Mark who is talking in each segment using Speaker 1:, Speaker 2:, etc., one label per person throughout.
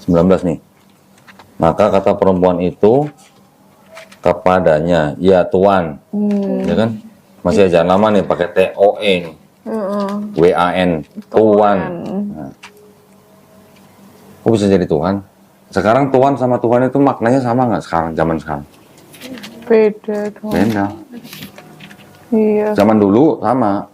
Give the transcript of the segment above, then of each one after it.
Speaker 1: 19 nih. Maka kata perempuan itu kepadanya, ya Tuhan, ya kan? Masih aja nama nih pakai TOE nih, WAN, Tuhan. Nah, kok bisa jadi Tuhan? Sekarang Tuhan sama Tuhan itu maknanya sama nggak sekarang, zaman sekarang?
Speaker 2: Beda dong.
Speaker 1: Beda.
Speaker 2: Iya.
Speaker 1: Zaman dulu sama.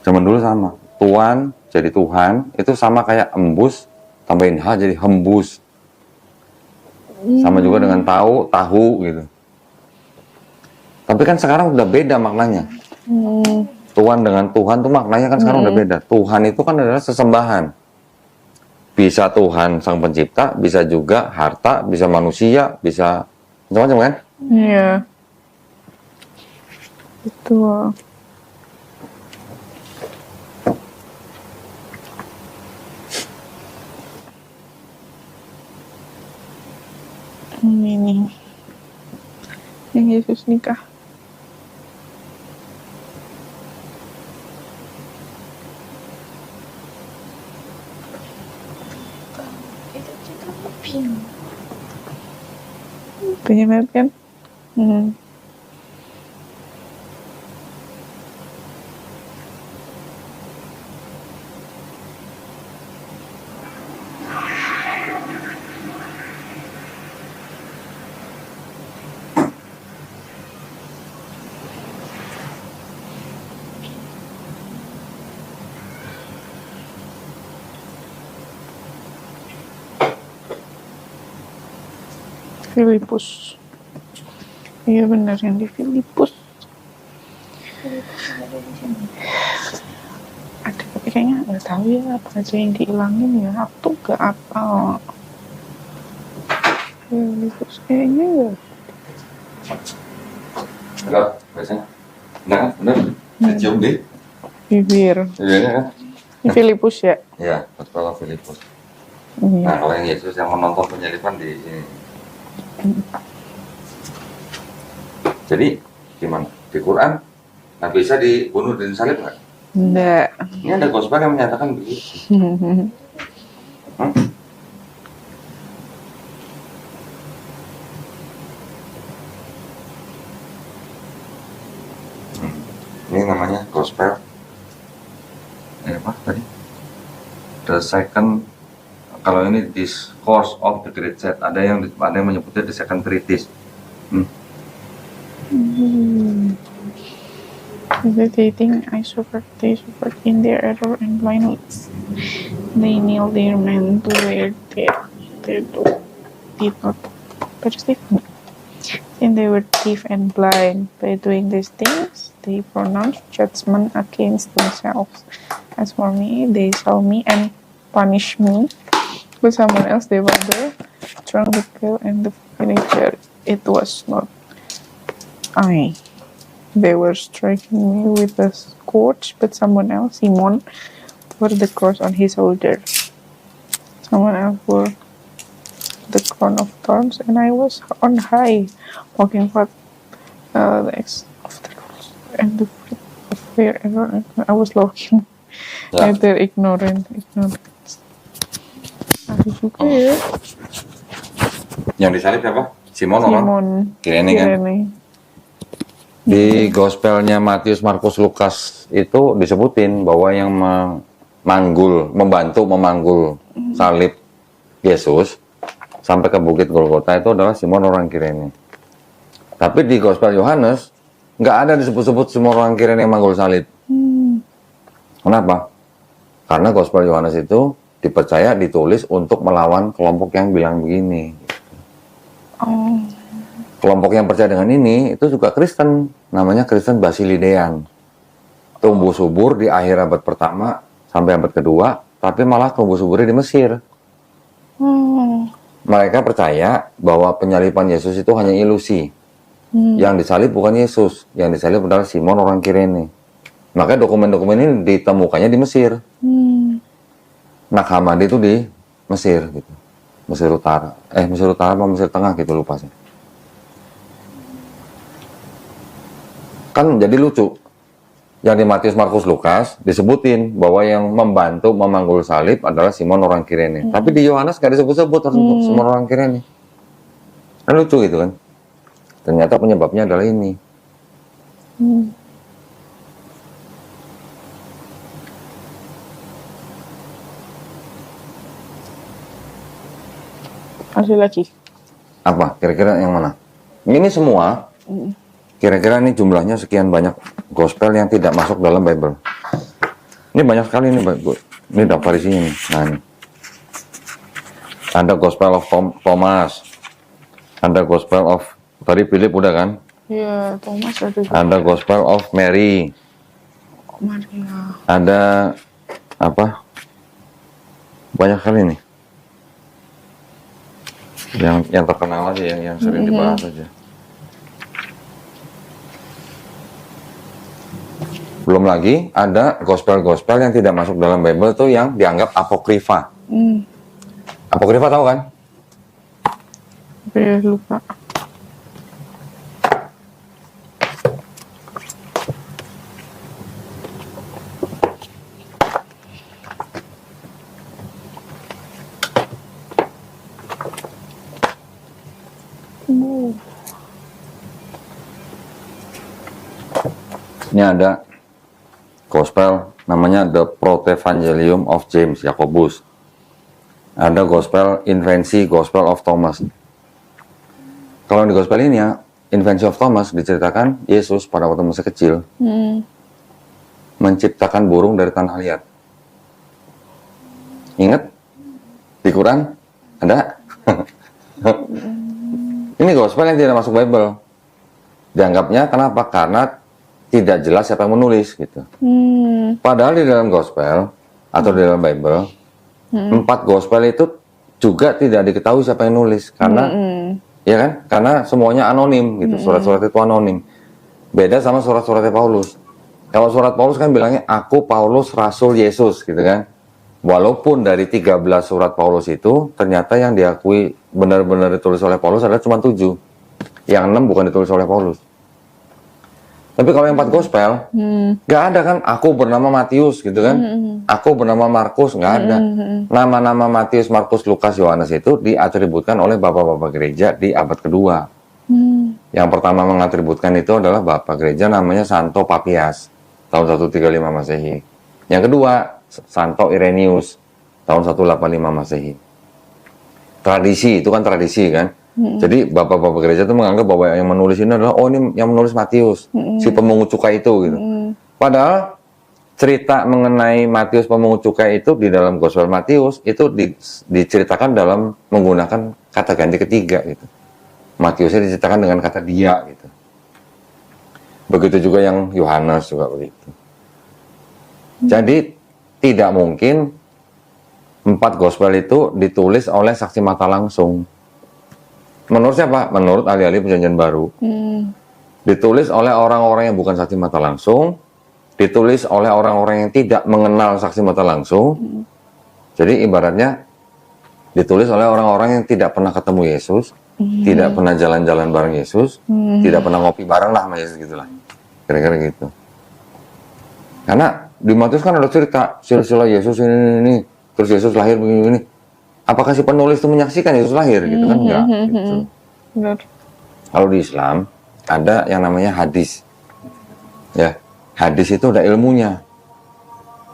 Speaker 1: Zaman dulu sama. Tuhan jadi Tuhan itu sama kayak embus tambahin H jadi hembus. Sama juga dengan tahu gitu. Tapi kan sekarang udah beda maknanya. Tuhan dengan Tuhan tuh maknanya kan sekarang udah beda. Tuhan itu kan adalah sesembahan. Bisa Tuhan sang pencipta, bisa juga harta, bisa manusia, bisa macam-macam kan?
Speaker 2: Iya. Betul. Ini yang Yesus nikah. Pengen lihat kan? Filipus. Iya benar yang di Filipus. Ada tapi kayaknya nggak tahu ya apa aja yang dihilangin ya. Aku nggak apa. Filipus kayaknya ya.
Speaker 1: Enggak, biasanya. Enggak kan? Bener? Cium deh.
Speaker 2: Bibir.
Speaker 1: Iya kan?
Speaker 2: Ini Filipus ya?
Speaker 1: Iya, betul Filipus.
Speaker 2: Iya.
Speaker 1: Nah, kalau yang Yesus yang menonton penyaliban di sini. Jadi, gimana? Di Quran, nah bisa dibunuh dan disalib nggak?
Speaker 2: Enggak.
Speaker 1: Ini ada gospel yang menyatakan begitu. Ini namanya gospel. Apa tadi? The second, kalau ini discourse of the great set, ada yang menyebutnya the second treatise.
Speaker 2: They think they suffered in their error and blindness. They nailed their men to where they did not perceive me. And they were thief and blind. By doing these things, they pronounced judgment against themselves. As for me, they saw me and punished me. With someone else, they were the drunk, the pill, and the vinegar. It was not I. They were striking me with a scourge, but someone else, Simon, wore the cross on his shoulder. Someone else wore the crown of thorns, and I was on high, walking forth the X of the rules and the fruit of their error. I was looking at their ignorance. Ada juga ya.
Speaker 1: Yang disalib siapa? Simon. Kirene kan? Di gospelnya Matius, Markus, Lukas itu disebutin bahwa yang membantu memanggul salib Yesus sampai ke Bukit Golgota itu adalah Simon orang Kirene. Tapi di gospel Yohanes nggak ada disebut-sebut Simon orang Kirene yang manggul salib. Kenapa? Karena gospel Yohanes itu dipercaya ditulis untuk melawan kelompok yang bilang begini. Kelompok yang percaya dengan ini itu juga Kristen, namanya Kristen Basilidean. Tumbuh subur di akhir abad pertama sampai abad kedua, tapi malah tumbuh suburnya di Mesir. Mereka percaya bahwa penyaliban Yesus itu hanya ilusi. Yang disalib bukan Yesus, yang disalib adalah Simon orang Kirene. Maka dokumen-dokumen ini ditemukannya di Mesir. Nag Hammadi itu di Mesir gitu. Mesir Utara apa Mesir Tengah gitu, lupa sih. Kan jadi lucu. yang di Matius, Markus, Lukas disebutin bahwa yang membantu memanggul salib adalah Simon orang Kirene. Tapi di Yohanes nggak disebut-sebut Simon orang Kirene. Kan lucu gitu kan. Ternyata penyebabnya adalah ini.
Speaker 2: Ada lagi.
Speaker 1: Apa? Kira-kira yang mana? Ini semua. Kira-kira ini jumlahnya sekian banyak gospel yang tidak masuk dalam Bible. Ini banyak sekali ini, ini daftar isinya nih. Nah, ini. Ada Gospel of Thomas. Ada Gospel of tadi Philip udah kan?
Speaker 2: Iya, Thomas ada juga.
Speaker 1: Ada Gospel of Mary.
Speaker 2: Maria.
Speaker 1: Ada apa? Banyak sekali nih. Yang terkenal aja, yang sering dibahas aja. Belum lagi ada gospel-gospel yang tidak masuk dalam Bible tuh yang dianggap apokrifa. Apokrifa tahu kan?
Speaker 2: Lupa.
Speaker 1: Ini ada gospel namanya The Protevangelium of James Jacobus. Ada gospel Invensi Gospel of Thomas. Kalau di gospel ini ya, Invensi of Thomas diceritakan Yesus pada waktu masih kecil menciptakan burung dari tanah liat. Ingat? Di Quran ada? Ini gospel yang tidak masuk Bible. Dianggapnya kenapa? Karena tidak jelas siapa yang menulis gitu. Padahal di dalam gospel atau di dalam Bible 4 gospel itu juga tidak diketahui siapa yang nulis karena ya kan? Karena semuanya anonim gitu. Surat-surat itu anonim. Beda sama surat-suratnya Paulus. Kalau surat Paulus kan bilangnya aku Paulus Rasul Yesus gitu kan. Walaupun dari 13 surat Paulus itu ternyata yang diakui benar-benar ditulis oleh Paulus adalah cuma 7. Yang 6 bukan ditulis oleh Paulus. Tapi kalau yang 4 gospel, nggak ada kan, aku bernama Matius gitu kan, aku bernama Markus, nggak ada. Nama-nama Matius, Markus, Lukas, Yohanes itu diatributkan oleh bapak-bapak gereja di abad kedua. Yang pertama mengatributkan itu adalah bapak gereja namanya Santo Papias, tahun 135 Masehi. Yang kedua, Santo Irenaeus, tahun 185 Masehi. Tradisi, itu kan tradisi kan. Jadi bapak-bapak gereja itu menganggap bahwa yang menulis ini adalah oh ini yang menulis Matius, si pemungut cukai itu gitu. Padahal cerita mengenai Matius pemungut cukai itu di dalam Gospel Matius itu diceritakan dalam menggunakan kata ganti ketiga gitu. Matiusnya diceritakan dengan kata dia gitu. Begitu juga yang Yohanes juga begitu. Jadi tidak mungkin 4 Gospel itu ditulis oleh saksi mata langsung. Menurut siapa? Menurut ahli-ahli perjanjian baru. Ditulis oleh orang-orang yang bukan saksi mata langsung, ditulis oleh orang-orang yang tidak mengenal saksi mata langsung. Jadi ibaratnya ditulis oleh orang-orang yang tidak pernah ketemu Yesus, tidak pernah jalan-jalan bareng Yesus, tidak pernah ngopi bareng lah sama Yesus gitulah. Kira-kira gitu. Karena di Matius kan ada cerita silsilah Yesus ini, terus Yesus lahir begini. Apakah si penulis itu menyaksikan Yesus lahir gitu kan? Enggak gitu.
Speaker 2: Benar.
Speaker 1: Kalau di Islam ada yang namanya hadis. Ya, hadis itu ada ilmunya.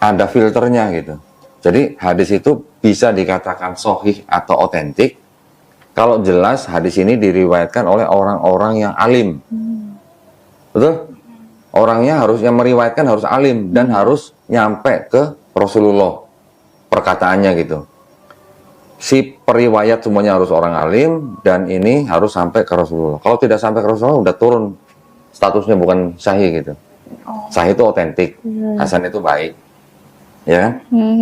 Speaker 1: Ada filternya gitu. Jadi hadis itu bisa dikatakan sahih atau otentik kalau jelas hadis ini diriwayatkan oleh orang-orang yang alim. Betul? Orangnya harus yang meriwayatkan harus alim dan harus nyampe ke Rasulullah perkataannya gitu. Si periwayat semuanya harus orang alim dan ini harus sampai ke Rasulullah. Kalau tidak sampai ke Rasulullah udah turun statusnya bukan sahih gitu. Sahih itu otentik, hasan itu baik. Ya kan?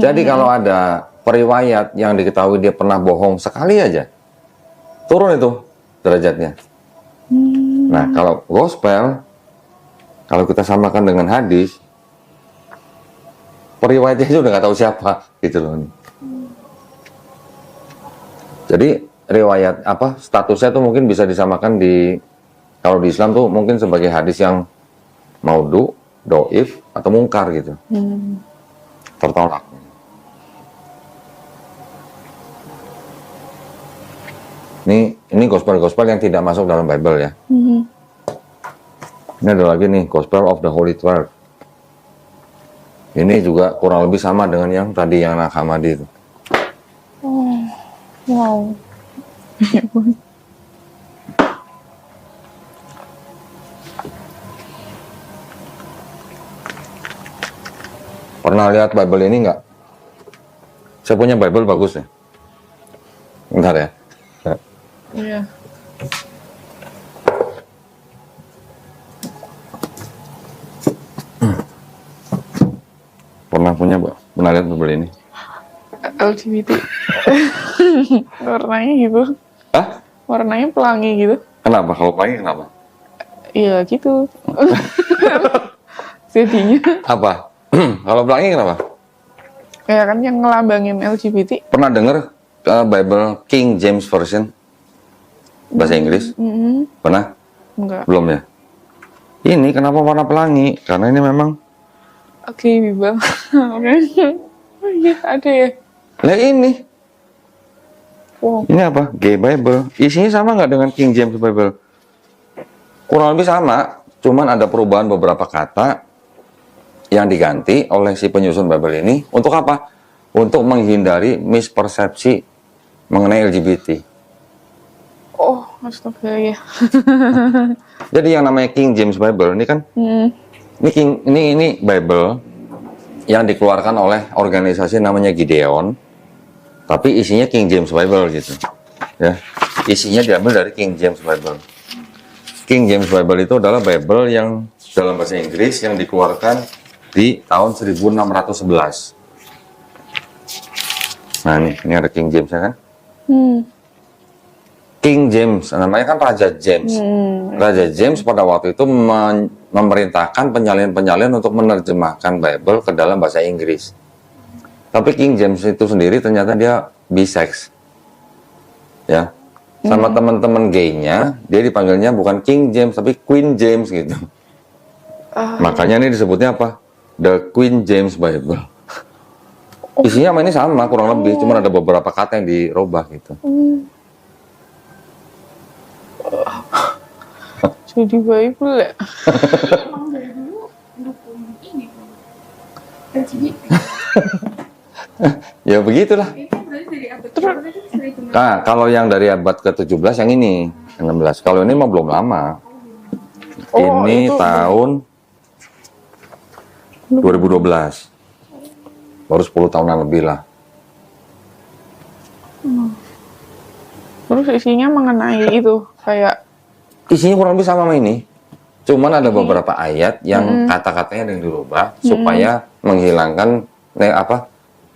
Speaker 1: Jadi kalau ada periwayat yang diketahui dia pernah bohong sekali aja, turun itu derajatnya. Nah, kalau gospel kalau kita samakan dengan hadis, periwayatnya itu udah nggak tahu siapa gitu loh. Jadi riwayat apa statusnya tuh mungkin bisa disamakan di kalau di Islam tuh mungkin sebagai hadis yang maudhu doif atau mungkar gitu, tertolak. Ini gospel-gospel yang tidak masuk dalam Bible ya. Ini ada lagi nih, Gospel of the Holy Twelve. Ini juga kurang lebih sama dengan yang tadi yang Nag Hammadi itu.
Speaker 2: Oh, wow.
Speaker 1: Pernah lihat Bible ini nggak? Saya punya Bible bagus ya. Bentar ya.
Speaker 2: Iya.
Speaker 1: Pernah lihat Bible ini?
Speaker 2: LGBT. Warnanya gitu.
Speaker 1: Hah?
Speaker 2: Warnanya pelangi gitu.
Speaker 1: Kenapa? Kalau pelangi kenapa?
Speaker 2: Iya gitu. Jadinya.
Speaker 1: Apa? Kalau pelangi kenapa?
Speaker 2: Ya kan yang ngelambangin LGBT.
Speaker 1: Pernah dengar Bible King James Version? Bahasa Inggris? Pernah?
Speaker 2: Enggak.
Speaker 1: Belum ya? Ini kenapa warna pelangi? Karena ini memang...
Speaker 2: Oke, Bible. Oke. Oh iya, ada ya.
Speaker 1: Nah ini.
Speaker 2: Wow.
Speaker 1: Ini apa? Gay Bible. Isinya sama nggak dengan King James Bible? Kurang lebih sama. Cuman ada perubahan beberapa kata yang diganti oleh si penyusun Bible ini. Untuk apa? Untuk menghindari mispersepsi mengenai LGBT.
Speaker 2: Oh, astaga ya.
Speaker 1: Jadi yang namanya King James Bible ini kan, ini Bible yang dikeluarkan oleh organisasi namanya Gideon, tapi isinya King James Bible gitu, ya. Isinya diambil dari King James Bible. King James Bible itu adalah Bible yang dalam bahasa Inggris yang dikeluarkan di tahun 1611. Nah ini ada King James ya kan? King James, namanya kan Raja James. Raja James pada waktu itu memerintahkan penyalin-penyalin untuk menerjemahkan Bible ke dalam bahasa Inggris. Tapi King James itu sendiri ternyata dia bisex. Ya. Sama teman-teman gaynya, dia dipanggilnya bukan King James tapi Queen James gitu. Makanya ini disebutnya apa? The Queen James Bible. Isinya ini sama kurang lebih, cuma ada beberapa kata yang dirubah gitu.
Speaker 2: Jadi Bible ya.
Speaker 3: Emang dari dulu dukung ini LGBT.
Speaker 1: Ya begitulah.
Speaker 3: Itu berarti dari abad berapa tadi? 1600.
Speaker 1: Nah, kalau yang dari abad ke-17 yang ini, yang 16. Kalau ini mah belum lama.
Speaker 2: Oh,
Speaker 1: Ini
Speaker 2: itu
Speaker 1: tahun 2012. Baru 10 tahunan lebih lah.
Speaker 2: Terus isinya mengenai itu kayak
Speaker 1: Isinya kurang lebih sama ini. Cuman ada beberapa ayat yang kata-katanya yang dirubah supaya menghilangkan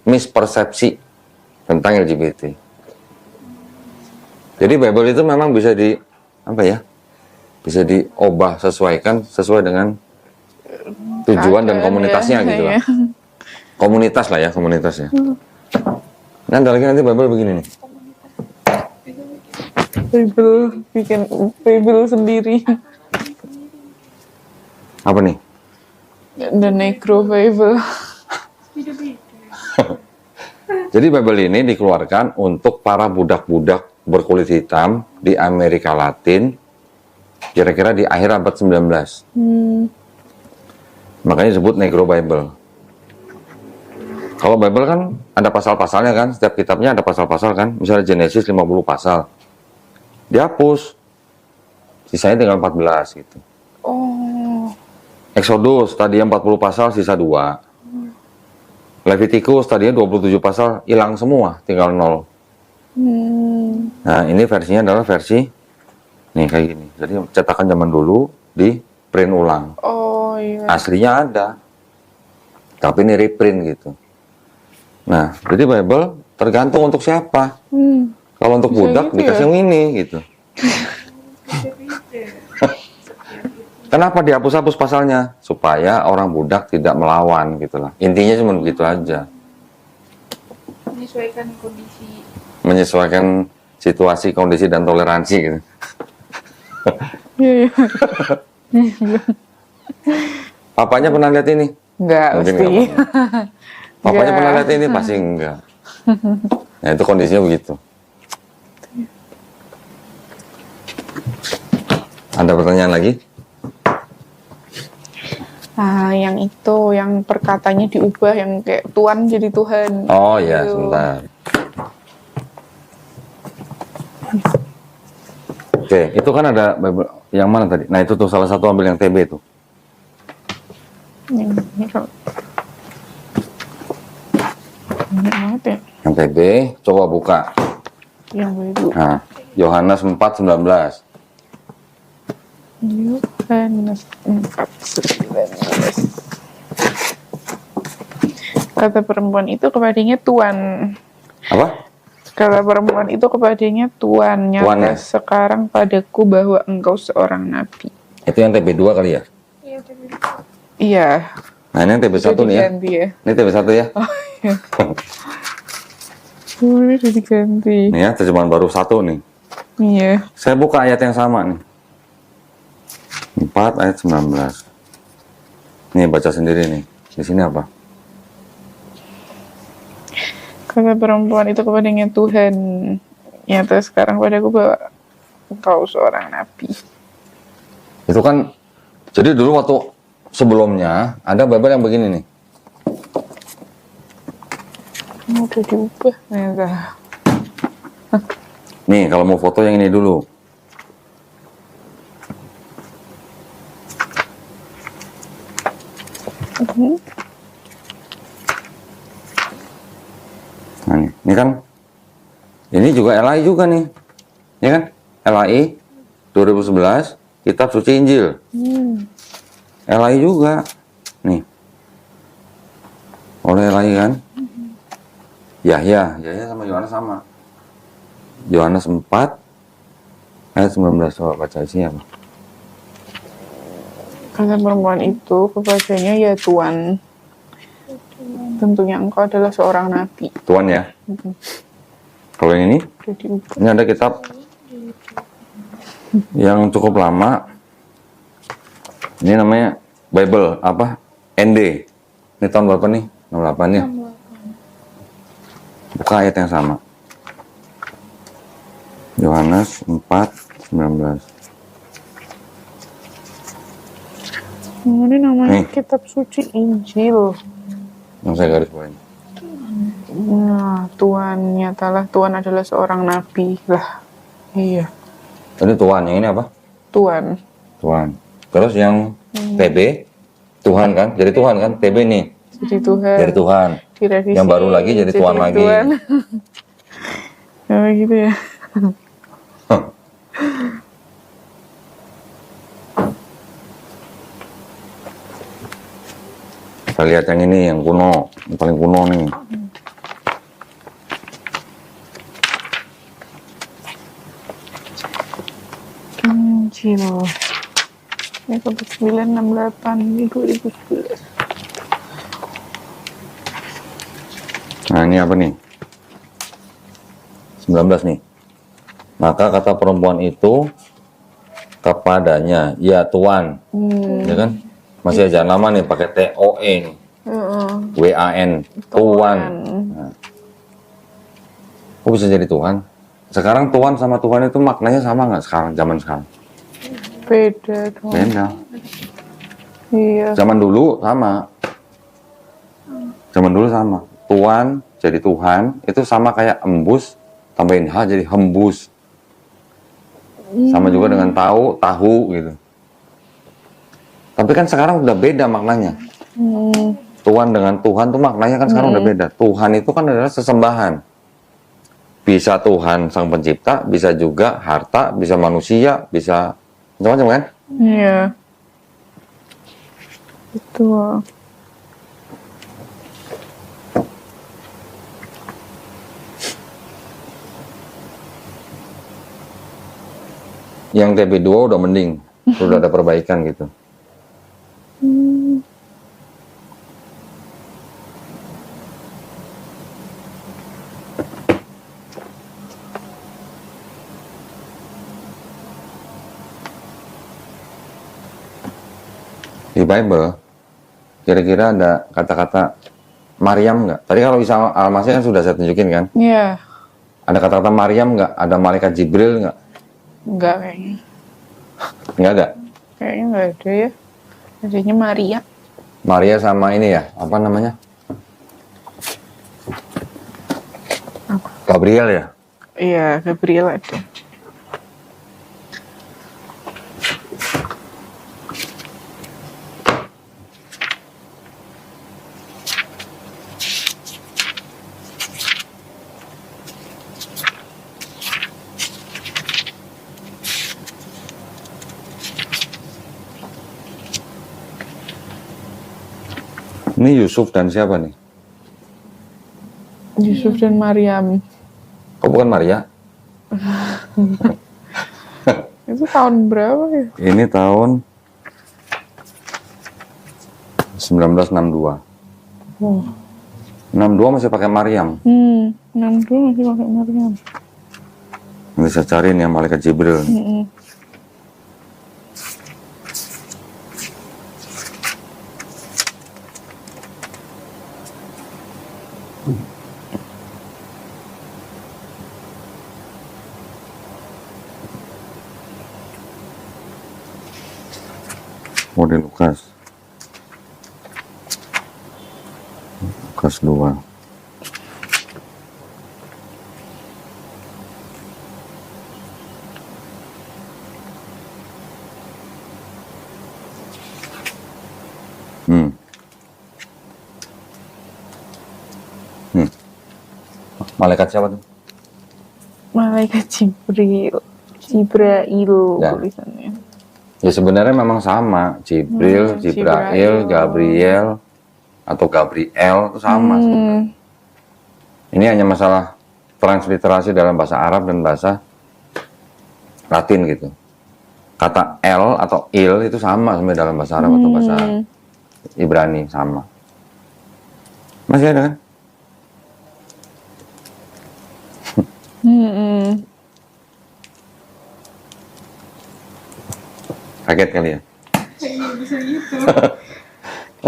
Speaker 1: mispersepsi tentang LGBT. Jadi Bible itu memang bisa bisa diubah sesuai dengan tujuan dan komunitasnya gitu lah. Komunitas lah ya, komunitasnya. Nah, ada lagi nanti Bible begini nih.
Speaker 2: Bible bikin Bible sendiri.
Speaker 1: Apa nih?
Speaker 2: The Negro Bible.
Speaker 1: Jadi Bible ini dikeluarkan untuk para budak-budak berkulit hitam di Amerika Latin kira-kira di akhir abad 19. Makanya disebut Negro Bible. Kalau Bible kan ada pasal-pasalnya kan, setiap kitabnya ada pasal-pasal kan. Misalnya Genesis 50 pasal. Dihapus. Sisanya tinggal 14 gitu.
Speaker 2: Oh.
Speaker 1: Exodus tadinya 40 pasal, sisa 2. Leviticus tadinya 27 pasal, hilang semua, tinggal 0. Nah, ini versinya adalah versi nih kayak gini. Jadi cetakan zaman dulu di print ulang.
Speaker 2: Oh iya.
Speaker 1: Aslinya ada. Tapi ini reprint gitu. Nah, jadi Bible tergantung untuk siapa. Kalau untuk
Speaker 2: Bisa
Speaker 1: budak
Speaker 2: gitu
Speaker 1: dikasih
Speaker 2: ya?
Speaker 1: yang ini gitu. Kenapa dihapus-hapus pasalnya? Supaya orang budak tidak melawan gitu lah. Intinya cuma begitu aja.
Speaker 3: Menyesuaikan kondisi.
Speaker 1: Menyesuaikan situasi, kondisi, dan toleransi gitu.
Speaker 2: Iya, iya.
Speaker 1: Papanya pernah lihat ini?
Speaker 2: Enggak,
Speaker 1: Mungkin
Speaker 2: pasti.
Speaker 1: nggak pernah. Papanya
Speaker 2: Nggak.
Speaker 1: pernah lihat ini? Pasti enggak. Nah, itu kondisinya begitu. Ada pertanyaan lagi?
Speaker 2: Nah, yang itu, yang perkataannya diubah, yang kayak Tuhan jadi Tuhan.
Speaker 1: Oh ya,
Speaker 2: Gitu.
Speaker 1: sebentar. Oke, itu kan ada Bible yang mana tadi? Nah, itu tuh salah satu ambil yang TB itu.
Speaker 2: Yang ini kalau banyak banget ya.
Speaker 1: Yang TB, coba buka.
Speaker 2: Yang baru.
Speaker 1: Nah, Yohanes 4:19.
Speaker 2: Yohanes 4:19. Kata perempuan itu kepadanya Tuhan.
Speaker 1: Apa?
Speaker 2: Kata perempuan itu kepadanya Tuhan. Nyata
Speaker 1: Tuhan, ya?
Speaker 2: sekarang padaku bahwa engkau seorang nabi.
Speaker 1: Itu yang TB2 kali ya?
Speaker 3: Iya, tapi
Speaker 2: Iya.
Speaker 1: Nah, ini yang TB1
Speaker 2: Udah
Speaker 1: nih ya.
Speaker 2: diganti ya.
Speaker 1: Ini TB1 ya.
Speaker 2: Oh, ini udah diganti.
Speaker 1: Nih ya, terjemahan baru 1 nih.
Speaker 2: Iya.
Speaker 1: Saya buka ayat yang sama nih. 4 ayat 19. Nih, baca sendiri nih. Di sini apa?
Speaker 2: Kata perempuan itu kepadanya Tuhan. Nyata sekarang padaku bahwa engkau seorang nabi.
Speaker 1: Itu kan, jadi dulu waktu sebelumnya, ada Bible yang begini nih.
Speaker 2: Ini udah diubah. Ternyata.
Speaker 1: Nih, kalau mau foto yang ini dulu. Nah, ini kan, ini juga LAI juga nih, ya kan? LAI 2011, Kitab Suci Injil. LAI juga, nih, oleh LAI kan? Yahya sama Yohanes sama. Yohanes 4 ayat 19, coba baca isinya apa?
Speaker 2: Kata perempuan itu kepadanya ya Tuhan. Tentunya engkau adalah seorang nabi.
Speaker 1: Tuhan ya. Kalau yang ini,
Speaker 2: Udah diubah.
Speaker 1: ini ada kitab yang cukup lama. Ini namanya Bible apa? ND. Ini tahun berapa nih? 68 ya. Buka ayat yang sama. Yohanes 4:19.
Speaker 2: Ini namanya
Speaker 1: Nih.
Speaker 2: kitab suci Injil.
Speaker 1: Yang saya garis bawahi.
Speaker 2: Nah, Tuhan nyatalah Tuhan adalah seorang nabi lah. Iya,
Speaker 1: Tadi Tuhan, yang ini apa?
Speaker 2: Tuhan.
Speaker 1: Tuhan. Terus yang TB, Tuhan kan? Jadi Tuhan kan? TB nih,
Speaker 2: Jadi Tuhan.
Speaker 1: jadi Tuhan.
Speaker 2: Direvisi,
Speaker 1: Yang baru lagi jadi Tuhan lagi.
Speaker 2: Nah, gitu ya.
Speaker 1: Kita lihat yang ini, yang kuno, yang paling kuno nih.
Speaker 2: Injil. Ini 1968 ini 2011.
Speaker 1: Nah, ini apa nih? 19 nih. Maka kata perempuan itu kepadanya, ya Tuhan. Ya kan? Masih aja nama nih pakai TOE nih. WAN, Tuhan. Nah. Kok bisa jadi Tuhan? Sekarang Tuhan sama Tuhan itu maknanya sama nggak sekarang, zaman sekarang?
Speaker 2: Beda dong.
Speaker 1: Beda.
Speaker 2: Iya.
Speaker 1: Zaman dulu sama. Zaman dulu sama. Tuhan jadi Tuhan itu sama kayak embus tambahin H jadi hembus. Sama juga dengan tahu gitu. Tapi kan sekarang udah beda maknanya. Tuhan dengan Tuhan tuh maknanya kan sekarang udah beda. Tuhan itu kan adalah sesembahan. Bisa Tuhan sang pencipta, bisa juga harta, bisa manusia, bisa macam-macam kan?
Speaker 2: Iya. Betul.
Speaker 1: Yang TB2 udah mending, udah ada perbaikan gitu. Di Bible kira-kira ada kata-kata Maryam nggak? Tadi kalau Isa Al-Masih kan sudah saya tunjukin kan?
Speaker 2: Iya.
Speaker 1: Ada kata-kata Maryam nggak? Ada malaikat Jibril nggak?
Speaker 2: Enggak kayaknya.
Speaker 1: Nggak ada.
Speaker 2: Kayaknya nggak ada ya. Adanya Maria.
Speaker 1: Maria sama ini ya, apa namanya?
Speaker 2: Apa?
Speaker 1: Gabriel ya?
Speaker 2: Iya, Gabriel ada.
Speaker 1: Ini Yusuf dan siapa nih?
Speaker 2: Yusuf dan Maryam.
Speaker 1: Kok bukan Maria?
Speaker 2: Itu tahun berapa ya?
Speaker 1: Ini tahun 1962.
Speaker 2: Oh.
Speaker 1: 62 masih pakai Maryam.
Speaker 2: 62 masih pakai Maryam.
Speaker 1: Nanti saya cari nih yang malaikat Jibril. Model Lukas. Lukas 2. Malaikat siapa tuh?
Speaker 2: Malaikat Jibril. Jibrail
Speaker 1: Ya.
Speaker 2: tulisannya.
Speaker 1: Ya sebenarnya memang sama, Jibril, Jibrail, Gabriel atau Gabriel itu sama sebenarnya. Ini hanya masalah transliterasi dalam bahasa Arab dan bahasa Latin gitu. Kata L atau Il itu sama sebenarnya dalam bahasa Arab atau bahasa Ibrani sama. Masih ada kan? Kaget kali ya?
Speaker 3: Kayak bisa gitu.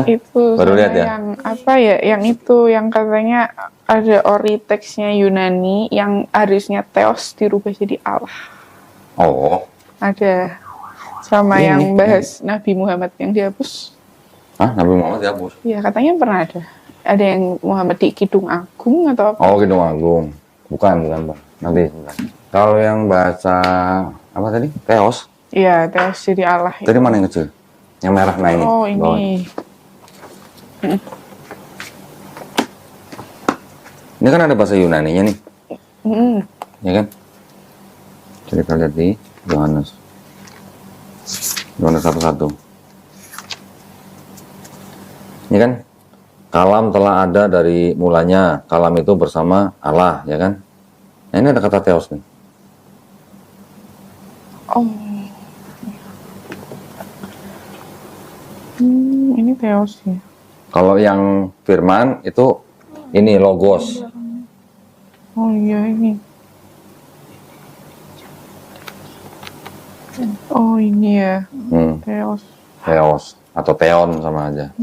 Speaker 2: Itu
Speaker 1: Baru
Speaker 2: sama
Speaker 1: lihat ya?
Speaker 2: yang apa ya? Yang itu yang katanya ada ori teksnya Yunani yang harusnya Theos dirubah jadi Allah.
Speaker 1: Oh,
Speaker 2: Ada sama
Speaker 1: Ini,
Speaker 2: yang
Speaker 1: ini.
Speaker 2: bahas Nabi Muhammad yang dihapus.
Speaker 1: Hah? Nabi Muhammad dihapus?
Speaker 2: Iya, katanya pernah ada. Ada yang Muhammad di Kidung Agung atau apa?
Speaker 1: Oh, Kidung Agung. Bukan, Bang. Nanti sebentar. Kalau yang bahasa apa tadi? Theos.
Speaker 2: Iya, Theos jadi Allah.
Speaker 1: Tadi mana yang kecil? Yang merah, nah ini.
Speaker 2: Oh,
Speaker 1: Bawah.
Speaker 2: ini.
Speaker 1: Ini kan ada bahasa Yunaninya nih, ya kan? Jadi kita lihat di Yohanes 1:1. Ini kan, kalam telah ada dari mulanya, kalam itu bersama Allah, ya kan? Nah ini ada kata Theos nih.
Speaker 2: Oh. Ini Theos ya.
Speaker 1: Kalau yang firman itu ini logos.
Speaker 2: Oh iya ini. Oh ini ya. Theos.
Speaker 1: Theos atau Theon sama aja.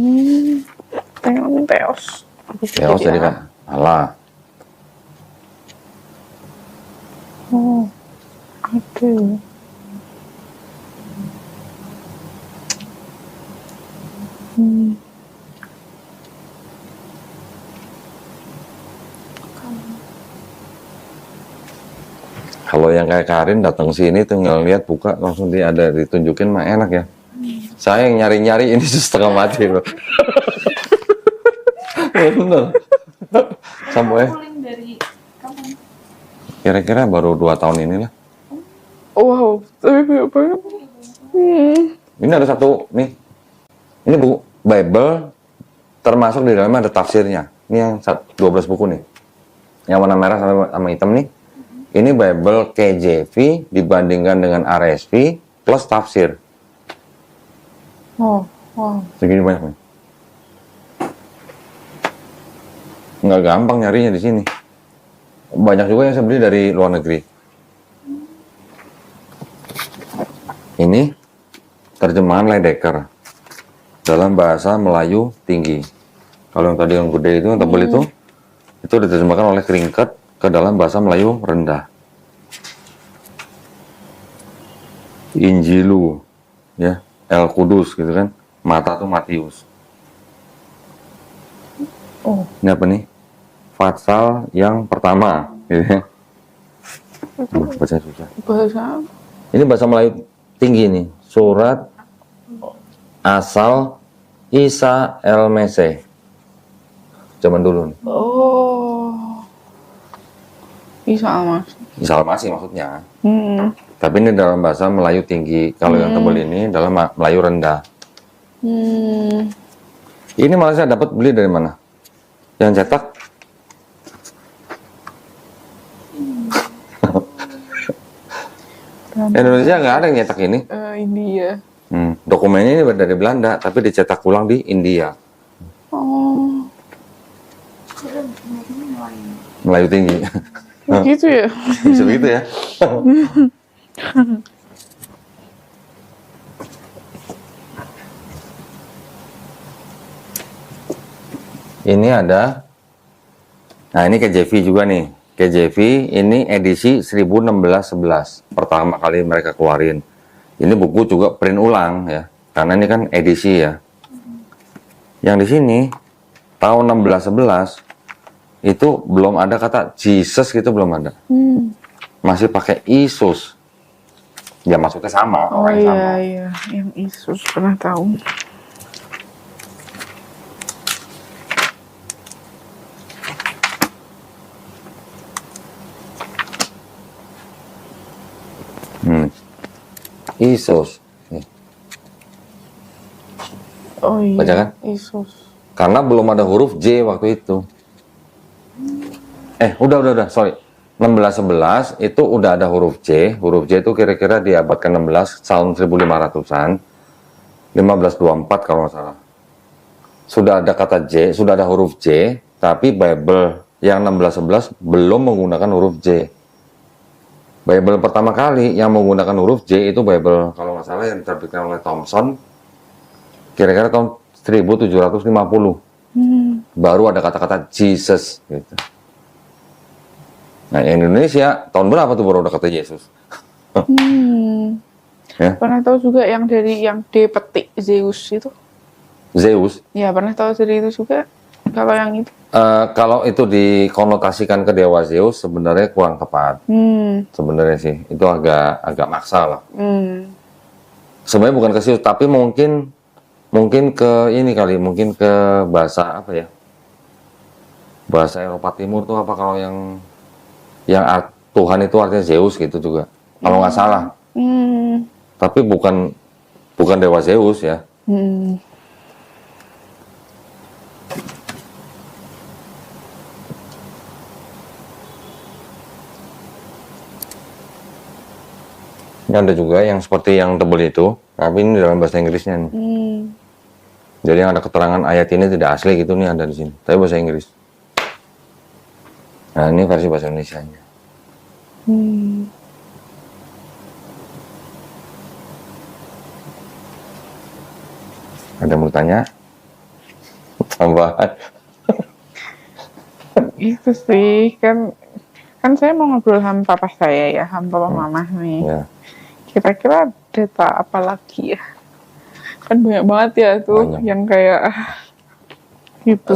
Speaker 2: Theos.
Speaker 1: Theos jadi kan Allah.
Speaker 2: Oh, ada.
Speaker 1: Kalau yang kayak Karin datang sini tinggal lihat buka langsung dia ada ditunjukin mah enak ya. Saya yang nyari-nyari ini setengah mati loh. Bener. Sampai
Speaker 3: Pulling dari kapan?
Speaker 1: kira-kira baru 2 tahun ini lah.
Speaker 2: Wow, tapi banyak banget.
Speaker 1: Ini ada satu nih. Ini buku Bible termasuk di dalamnya ada tafsirnya. Ini yang 12 buku nih. Yang warna merah sama hitam nih. Ini Bible KJV dibandingkan dengan RSV plus tafsir.
Speaker 2: Oh, wow.
Speaker 1: Segini banyak nih. Nggak gampang nyarinya di sini. Banyak juga yang saya beli dari luar negeri. Ini terjemahan Ledecker. dalam bahasa Melayu tinggi. Kalau yang tadi yang gede itu, yang tebal itu diterjemahkan oleh Kringket ke dalam bahasa Melayu rendah. Injilu, ya, El Kudus gitu kan. Mata tuh Matius.
Speaker 2: Oh,
Speaker 1: Ini apa nih? Fatsal yang pertama, gitu ya. Baca susah.
Speaker 2: bahasa
Speaker 1: Ini bahasa Melayu tinggi nih. Surat asal Isa El Mesih. Zaman dulu nih.
Speaker 2: oh bisa mas.
Speaker 1: Isa El Masih maksudnya.
Speaker 2: Hmm.
Speaker 1: Tapi ini dalam bahasa Melayu tinggi. Kalau yang tebal ini dalam Melayu rendah.
Speaker 2: Hmm.
Speaker 1: Ini malah saya dapat beli dari mana? Yang cetak? Indonesia nggak ada yang nyetak ini.
Speaker 2: India.
Speaker 1: Dokumennya ini dari Belanda, tapi dicetak ulang di India.
Speaker 2: Oh,
Speaker 1: Melayu tinggi.
Speaker 2: gitu ya.
Speaker 1: Bisa begitu ya? Ini ada, nah ini KJV juga nih. KJV ini edisi 1611, pertama kali mereka keluarin. Ini buku juga print ulang ya, karena ini kan edisi ya. Yang di sini tahun 1611 itu belum ada kata Jesus gitu, belum ada. Masih pakai Isus. Ya maksudnya sama,
Speaker 2: Oh
Speaker 1: orang yang sama.
Speaker 2: iya iya, yang Yesus pernah tahu.
Speaker 1: Isus. Nih,
Speaker 2: Oh iya.
Speaker 1: baca kan?
Speaker 2: Yesus.
Speaker 1: Karena belum ada huruf J waktu itu. Udah, sorry. 1611 itu udah ada huruf J. Huruf J itu kira-kira di abad ke-16, tahun 1500-an. 1524 kalau nggak salah. Sudah ada kata J, sudah ada huruf J, tapi Bible yang 1611 belum menggunakan huruf J. Bible pertama kali yang menggunakan huruf J itu Bible, kalau nggak salah, yang diterbitkan oleh Thomson, kira-kira tahun 1750. Baru ada kata-kata Jesus gitu. Nah, yang Indonesia tahun berapa tuh baru ada kata Yesus? Ya,
Speaker 2: Pernah tahu juga yang dari yang D petik Zeus itu?
Speaker 1: Zeus.
Speaker 2: Ya pernah tahu dari itu juga. Kalau yang itu?
Speaker 1: Kalau itu dikonotasikan ke dewa Zeus sebenarnya kurang tepat. Sebenarnya sih itu agak maksa lah. Sebenarnya bukan ke Zeus, tapi mungkin ke ini kali, mungkin ke bahasa apa ya? Bahasa Eropa Timur tuh apa, kalau yang Tuhan itu artinya Zeus gitu juga. Kalau nggak salah. Tapi bukan dewa Zeus ya. Ini ada juga yang seperti yang tebel itu, tapi ini dalam bahasa Inggrisnya nih. Jadi yang ada keterangan ayat ini tidak asli gitu nih, ada di sini. Tapi bahasa Inggris. Nah, ini versi bahasa Indonesianya. Ada yang mau tanya? Tambahan.
Speaker 2: Itu sih kan saya mau ngobrol sama papa saya ya, sama papa mama nih.
Speaker 1: Ya.
Speaker 2: Kira-kira data apa lagi ya? Kan banyak banget ya tuh
Speaker 1: Banyak.
Speaker 2: yang kayak gitu.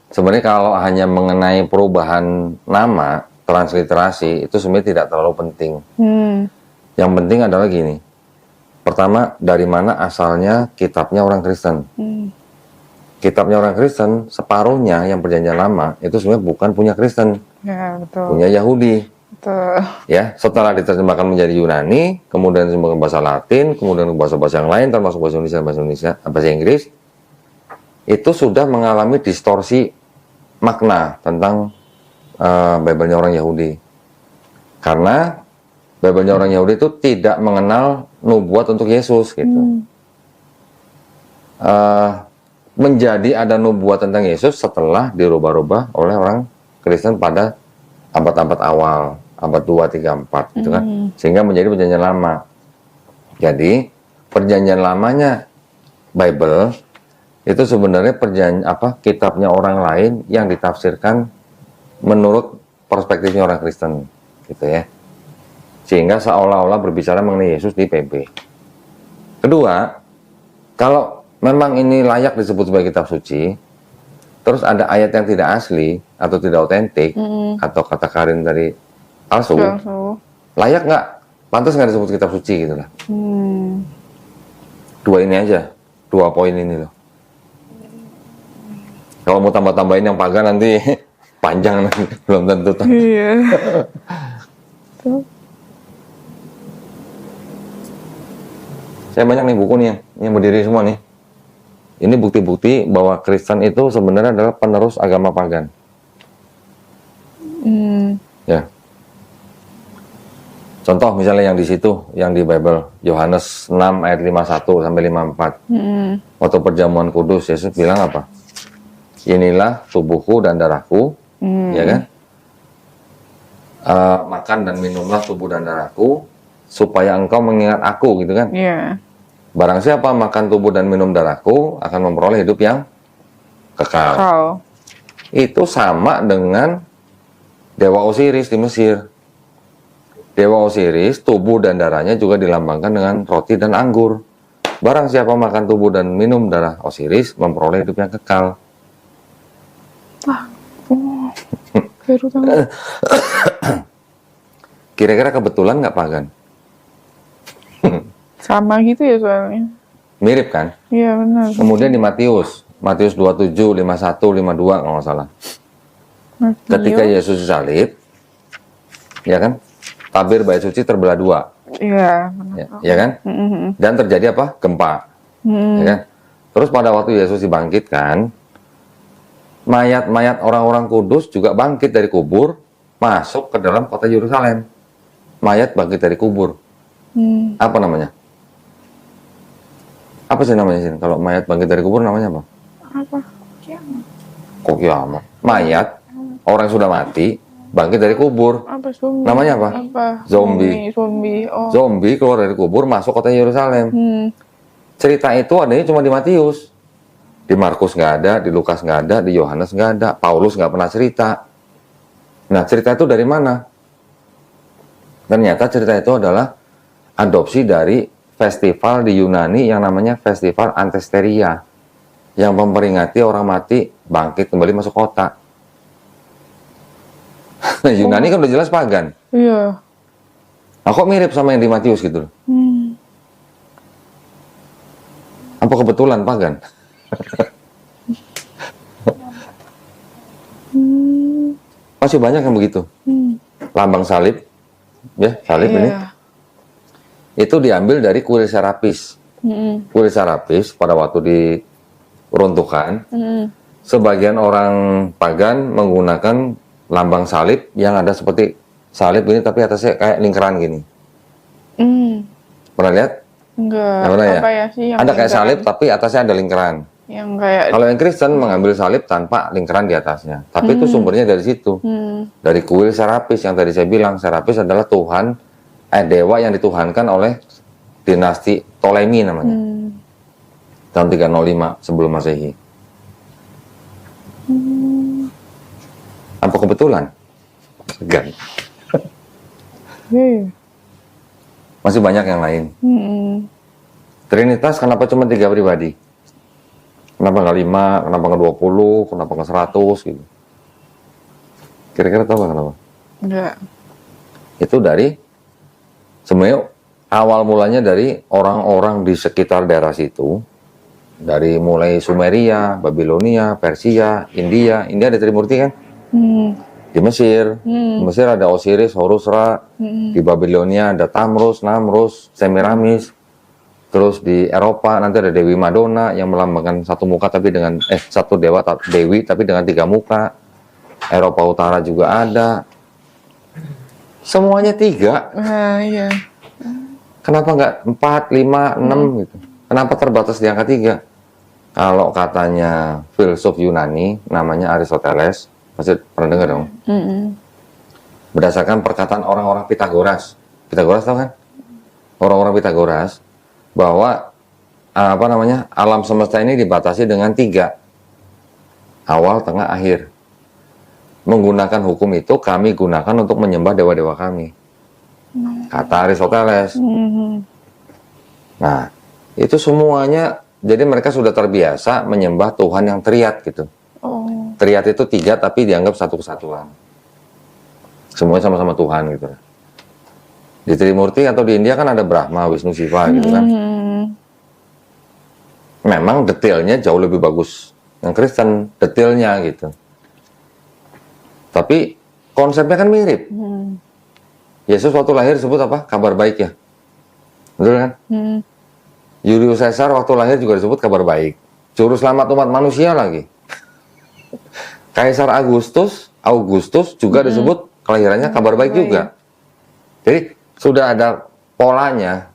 Speaker 1: Sebenarnya kalau hanya mengenai perubahan nama, transliterasi, itu sebenarnya tidak terlalu penting. Yang penting adalah gini. Pertama, dari mana asalnya kitabnya orang Kristen? Kitabnya orang Kristen, separuhnya yang Perjanjian Lama itu sebenarnya bukan punya Kristen,
Speaker 2: Ya betul.
Speaker 1: punya Yahudi.
Speaker 2: Betul.
Speaker 1: Ya, setelah diterjemahkan menjadi Yunani, kemudian diterjemahkan bahasa Latin, kemudian bahasa-bahasa yang lain, termasuk bahasa Indonesia, bahasa Inggris, itu sudah mengalami distorsi makna tentang Bible-nya orang Yahudi. Karena Bible-nya orang Yahudi itu tidak mengenal nubuat untuk Yesus gitu. Menjadi ada nubuat tentang Yesus setelah dirubah-rubah oleh orang Kristen pada abad-abad awal, abad 2, 3, 4 gitu kan. Sehingga menjadi Perjanjian Lama. Jadi Perjanjian Lamanya Bible itu sebenarnya kitabnya orang lain yang ditafsirkan menurut perspektifnya orang Kristen, gitu ya. Sehingga seolah-olah berbicara mengenai Yesus di PB. Kedua, kalau memang ini layak disebut sebagai kitab suci, terus ada ayat yang tidak asli atau tidak otentik, atau kata Karin dari palsu, layak nggak? Pantas nggak disebut kitab suci gitu lah. Dua ini aja, 2 poin ini loh. Kalau mau tambah-tambahin yang pagan nanti panjang nanti, belum tentu.
Speaker 2: Iya.
Speaker 1: Saya banyak nih buku nih yang berdiri semua nih. Ini bukti-bukti bahwa Kristen itu sebenarnya adalah penerus agama pagan. Ya. Contoh misalnya yang di situ, yang di Bible, Yohanes 6 ayat 51 sampai 54. Waktu perjamuan kudus, Yesus bilang apa? Inilah tubuhku dan darahku, ya kan? Makan dan minumlah tubuh dan darahku, supaya engkau mengingat aku, gitu kan?
Speaker 2: Iya.
Speaker 1: Barang siapa makan tubuh dan minum darahku, akan memperoleh hidup yang kekal. Itu sama dengan Dewa Osiris di Mesir. Dewa Osiris, tubuh dan darahnya juga dilambangkan dengan roti dan anggur. Barang siapa makan tubuh dan minum darah Osiris, memperoleh hidup yang kekal.
Speaker 2: Baru tahu.
Speaker 1: Kira-kira kebetulan nggak pagan?
Speaker 2: Sama gitu ya soalnya.
Speaker 1: Mirip kan?
Speaker 2: Iya benar.
Speaker 1: Kemudian di Matius 27, 51, 52 kalau nggak salah. Ketika Yesus disalib, ya kan? Tabir bait suci terbelah 2.
Speaker 2: Iya.
Speaker 1: Ya kan? Dan terjadi apa? Gempa. Ya kan? Terus pada waktu Yesus dibangkitkan, mayat-mayat orang-orang kudus juga bangkit dari kubur, masuk ke dalam kota Yerusalem. Mayat bangkit dari kubur. Apa namanya? Apa sih namanya sih? Kalau mayat bangkit dari kubur namanya apa?
Speaker 2: Apa?
Speaker 1: Kok kiamat? Mayat, orang yang sudah mati, bangkit dari kubur.
Speaker 2: Apa zombie?
Speaker 1: Namanya apa? Zombie.
Speaker 2: Zombie. Oh.
Speaker 1: Zombie keluar dari kubur, masuk kota Yerusalem. Cerita itu adanya cuma di Matius. Di Markus nggak ada, di Lukas nggak ada, di Yohanes nggak ada, Paulus nggak pernah cerita. Nah, cerita itu dari mana? Ternyata cerita itu adalah adopsi dari festival di Yunani yang namanya Festival Antesteria, yang memperingati orang mati bangkit kembali masuk kota. Nah, Yunani kan udah jelas pagan.
Speaker 2: Iya.
Speaker 1: Nah, kok mirip sama yang di Matius gitu loh? Apa kebetulan pagan? Masih banyak yang begitu. Lambang salib, ya salib ini, itu diambil dari kuil Serapis. Kuil Serapis pada waktu diruntuhkan, sebagian orang pagan menggunakan lambang salib yang ada seperti salib ini, tapi atasnya kayak lingkaran gini. Pernah lihat?
Speaker 2: Enggak.
Speaker 1: Pernah ya?
Speaker 2: Apa ya sih yang
Speaker 1: ada kayak
Speaker 2: lingkaran?
Speaker 1: salib tapi atasnya ada lingkaran.
Speaker 2: Yang kayak
Speaker 1: Kalau yang Kristen mengambil salib tanpa lingkaran di atasnya. Tapi itu sumbernya dari situ. Dari kuil Serapis yang tadi saya bilang. Serapis adalah Tuhan, dewa yang dituhankan oleh dinasti Ptolemy namanya. Tahun 305 sebelum Masehi. Apa kebetulan? Gan. Masih banyak yang lain. Trinitas kenapa cuma 3 pribadi? Kenapa nggak 5, kenapa nggak 20, kenapa nggak 100 gitu? Kira-kira tahu nggak kenapa?
Speaker 2: enggak.
Speaker 1: Itu dari, sebenarnya awal mulanya dari orang-orang di sekitar daerah situ. Dari mulai Sumeria, Babilonia, Persia, India. India ada Trimurti kan? Di Mesir. Di Mesir ada Osiris, Horus, Ra. Di Babilonia ada Tamrus, Namrus, Semiramis. Terus di Eropa nanti ada Dewi Madonna yang melambangkan satu muka tapi dengan satu dewi tapi dengan 3 muka. Eropa Utara juga ada. Semuanya 3.
Speaker 2: Iya.
Speaker 1: Kenapa nggak 4, 5, 6 gitu? Kenapa terbatas di angka 3? Kalau katanya filsuf Yunani namanya Aristoteles, pasti pernah dengar dong. Berdasarkan perkataan orang-orang Pitagoras. Pitagoras tahu kan? Orang-orang Pitagoras bahwa alam semesta ini dibatasi dengan 3, awal, tengah, akhir. Menggunakan hukum itu kami gunakan untuk menyembah dewa-dewa kami, kata Aristoteles. Nah, itu semuanya, jadi mereka sudah terbiasa menyembah Tuhan yang triad gitu. Triad itu 3 tapi dianggap satu kesatuan, semuanya sama-sama Tuhan gitu. Di Trimurti atau di India kan ada Brahma, Wisnu, Shiva gitu kan. Memang detailnya jauh lebih bagus yang Kristen, detailnya gitu. Tapi konsepnya kan mirip. Yesus waktu lahir disebut apa? Kabar baik ya. Betul kan? Julius Caesar waktu lahir juga disebut kabar baik. Juru selamat umat manusia lagi. Kaisar Augustus juga disebut kelahirannya kabar baik juga. Jadi sudah ada polanya.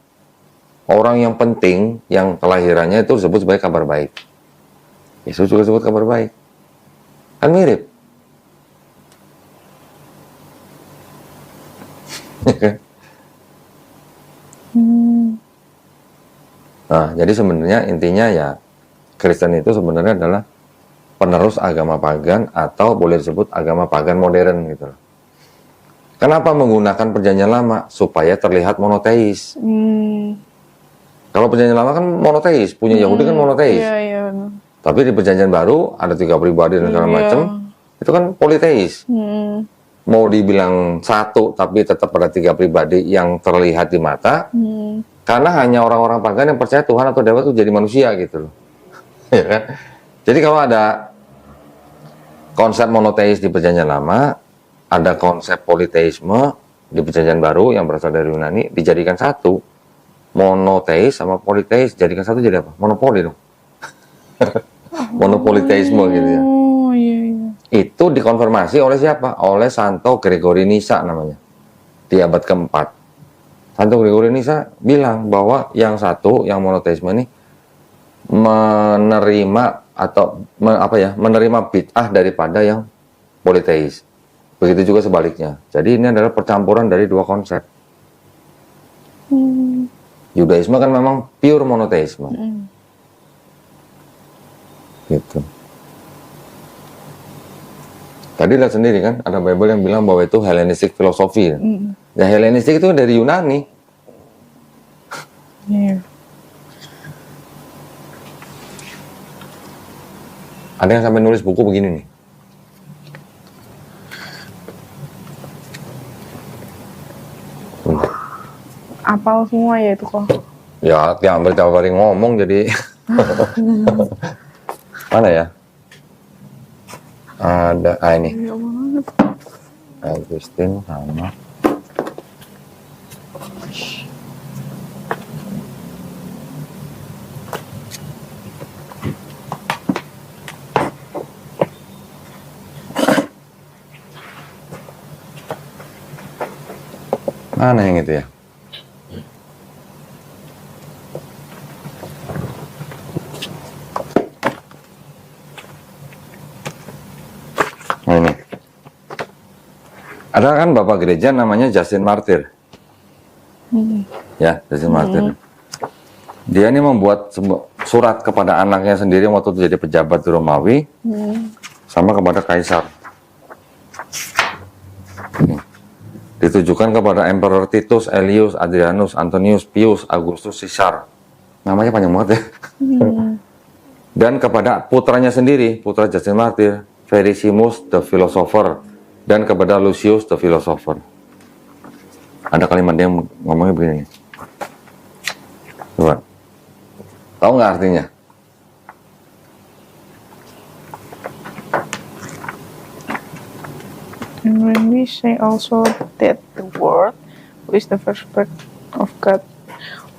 Speaker 1: Orang yang penting yang kelahirannya itu disebut sebagai kabar baik. Yesus juga disebut kabar baik. Kan mirip. Nah, jadi sebenarnya intinya ya Kristen itu sebenarnya adalah penerus agama pagan atau boleh disebut agama pagan modern gitu. Kenapa menggunakan perjanjian lama? Supaya terlihat monoteis. Kalau perjanjian lama kan monoteis, punya Yahudi kan monoteis.
Speaker 2: Iya.
Speaker 1: Tapi di perjanjian baru ada 3 pribadi dan segala macam, itu kan politeis. Mau dibilang satu tapi tetap ada 3 pribadi yang terlihat di mata, karena hanya orang-orang pagan yang percaya Tuhan atau dewa itu jadi manusia gitu loh. Ya kan? Jadi kalau ada konsep monoteis di perjanjian lama, ada konsep politeisme di perjanjian baru yang berasal dari Yunani, dijadikan satu. Monoteis sama politeis jadikan satu, jadi apa? Monopoli dong. Monopoliteisme gitu ya.
Speaker 2: Iya.
Speaker 1: Itu dikonfirmasi oleh siapa? Oleh Santo Gregory Nyssa namanya, di abad keempat. Santo Gregory Nyssa bilang bahwa yang satu, yang monoteisme ini menerima atau menerima bid'ah daripada yang politeis. Begitu juga sebaliknya. Jadi ini adalah percampuran dari 2 konsep. Yudaisme kan memang pure monoteisme. Gitu. Tadi lihat sendiri kan, ada Bible yang bilang bahwa itu Hellenistic filosofi. Ya Hellenistic itu dari Yunani.
Speaker 2: Iya.
Speaker 1: Ada yang sampai nulis buku begini nih.
Speaker 2: Apal semua ya itu kok.
Speaker 1: Ya, yang tiap hari ngomong jadi. Mana ya? Ada, ini. Agustin sama. Mana yang itu ya? Nah ini. Ada kan Bapak Gereja namanya Justin Martyr. Ya, Justin Martyr. Dia ini membuat surat kepada anaknya sendiri waktu itu jadi pejabat di Romawi, sama kepada Kaisar. Ditujukan kepada Emperor Titus, Aelius, Adrianus, Antonius, Pius, Augustus, Caesar. Namanya panjang banget ya. Dan kepada putranya sendiri, putra Justin Martyr, Verisimus the Philosopher, dan kepada Lucius the Philosopher. Ada kalimat dia yang ngomongnya begini. Coba. Tahu nggak artinya?
Speaker 2: And when we say also that the Word, who is the first birth of God,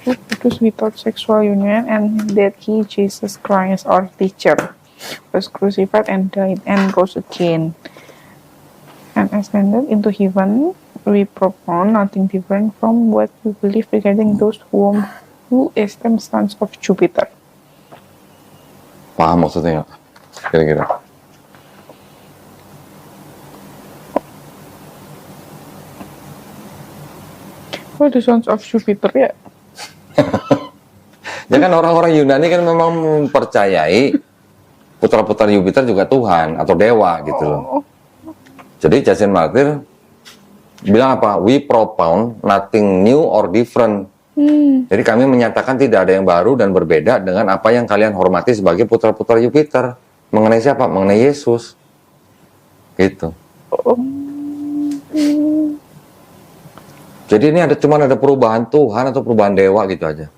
Speaker 2: who produced without sexual union, and that He, Jesus Christ, our teacher, was crucified and died and rose again, and ascended into heaven, we propound nothing different from what we believe regarding those who esteem sons of Jupiter.
Speaker 1: Paham maksudnya nggak? Kira-kira.
Speaker 2: Oh, the sons of Jupiter ya?
Speaker 1: Ya kan orang-orang Yunani kan memang mempercayai putra-putra Jupiter juga Tuhan atau dewa gitu loh. Jadi Justin Martyr bilang apa? We propound nothing new or different. Jadi kami menyatakan tidak ada yang baru dan berbeda dengan apa yang kalian hormati sebagai putra-putra Jupiter. Mengenai siapa? Mengenai Yesus. Gitu. Jadi ini cuma ada perubahan Tuhan atau perubahan dewa gitu aja.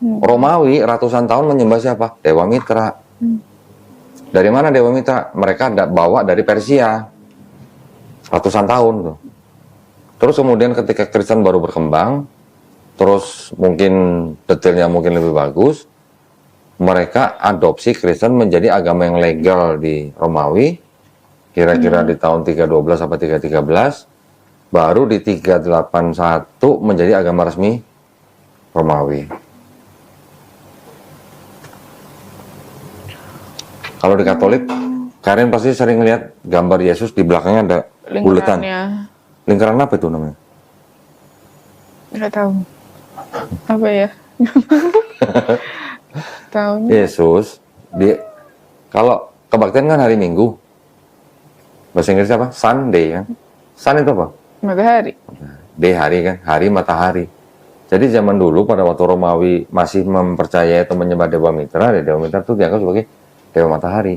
Speaker 1: Romawi ratusan tahun menyembah siapa? Dewa Mitra. Dari mana Dewa Mitra? Mereka bawa dari Persia. Ratusan tahun tuh. Terus kemudian ketika Kristen baru berkembang, terus mungkin detailnya mungkin lebih bagus, mereka adopsi Kristen menjadi agama yang legal di Romawi, kira-kira di tahun 312 sampai 313, baru di 381 menjadi agama resmi Romawi. Kalau di Katolik, kalian pasti sering lihat gambar Yesus di belakangnya ada buletan. Lingkaran apa itu namanya?
Speaker 2: Nggak tahu. Apa ya? Tahu.
Speaker 1: Yesus kalau kebaktian kan hari Minggu. Bahasa Inggrisnya apa? Sunday kan. Sun itu apa?
Speaker 2: Matahari.
Speaker 1: Day hari kan, hari matahari. Jadi zaman dulu pada waktu Romawi masih mempercayai atau menyembah Dewa Mitra, Dewa Mitra itu dianggap sebagai Dewa Matahari.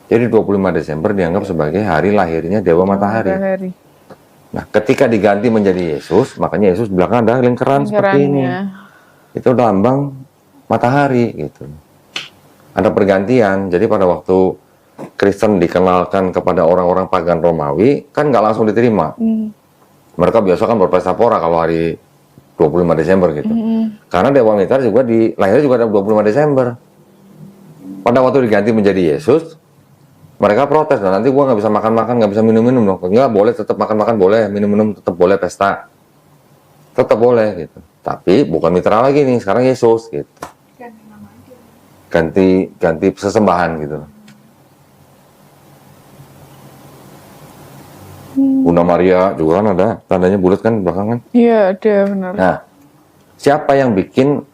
Speaker 1: Jadi 25 Desember dianggap sebagai hari lahirnya Dewa Matahari. Nah, ketika diganti menjadi Yesus, makanya Yesus belakang ada lingkaran seperti ini. Itu lambang matahari gitu. Ada pergantian. Jadi pada waktu Kristen dikenalkan kepada orang-orang pagan Romawi, kan nggak langsung diterima. Mereka biasa kan berpesta pora kalau hari 25 Desember gitu. Karena Dewa Mitra juga lahirnya juga ada 25 Desember. Pada waktu diganti menjadi Yesus, mereka protes, nah nanti gua nggak bisa makan-makan, nggak bisa minum-minum dong. Enggak, boleh tetap makan-makan, boleh minum-minum, tetap boleh pesta, tetap boleh gitu. Tapi bukan mitra lagi nih, sekarang Yesus gitu. Ganti sesembahan gitu. Bunda Maria juga kan ada tandanya bulat kan belakangan.
Speaker 2: Iya, ada benar.
Speaker 1: Nah, siapa yang bikin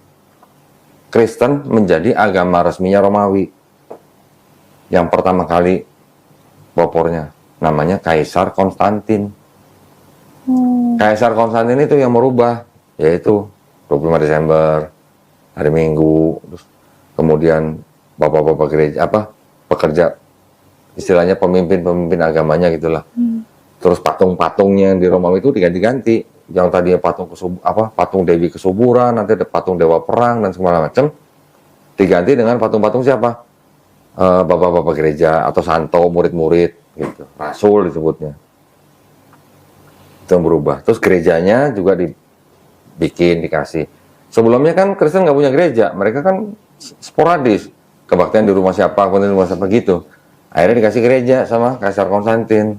Speaker 1: Kristen menjadi agama resminya Romawi? Yang pertama kali popornya namanya Kaisar Konstantin. Kaisar Konstantin itu yang merubah, yaitu 25 Desember hari Minggu, terus kemudian bapak-bapak gereja pekerja, istilahnya pemimpin agamanya gitulah. Terus patung-patungnya di Romawi itu diganti-ganti. Yang tadinya patung Dewi Kesuburan, nanti ada patung Dewa Perang dan segala macam, diganti dengan patung-patung siapa? Bapak-bapak gereja atau santo, murid-murid gitu, rasul disebutnya. Itu yang berubah. Terus gerejanya juga dikasih. Sebelumnya kan Kristen nggak punya gereja, mereka kan sporadis, kebaktian di rumah siapa, kebaktian di rumah siapa gitu. Akhirnya dikasih gereja sama Kaisar Konstantin.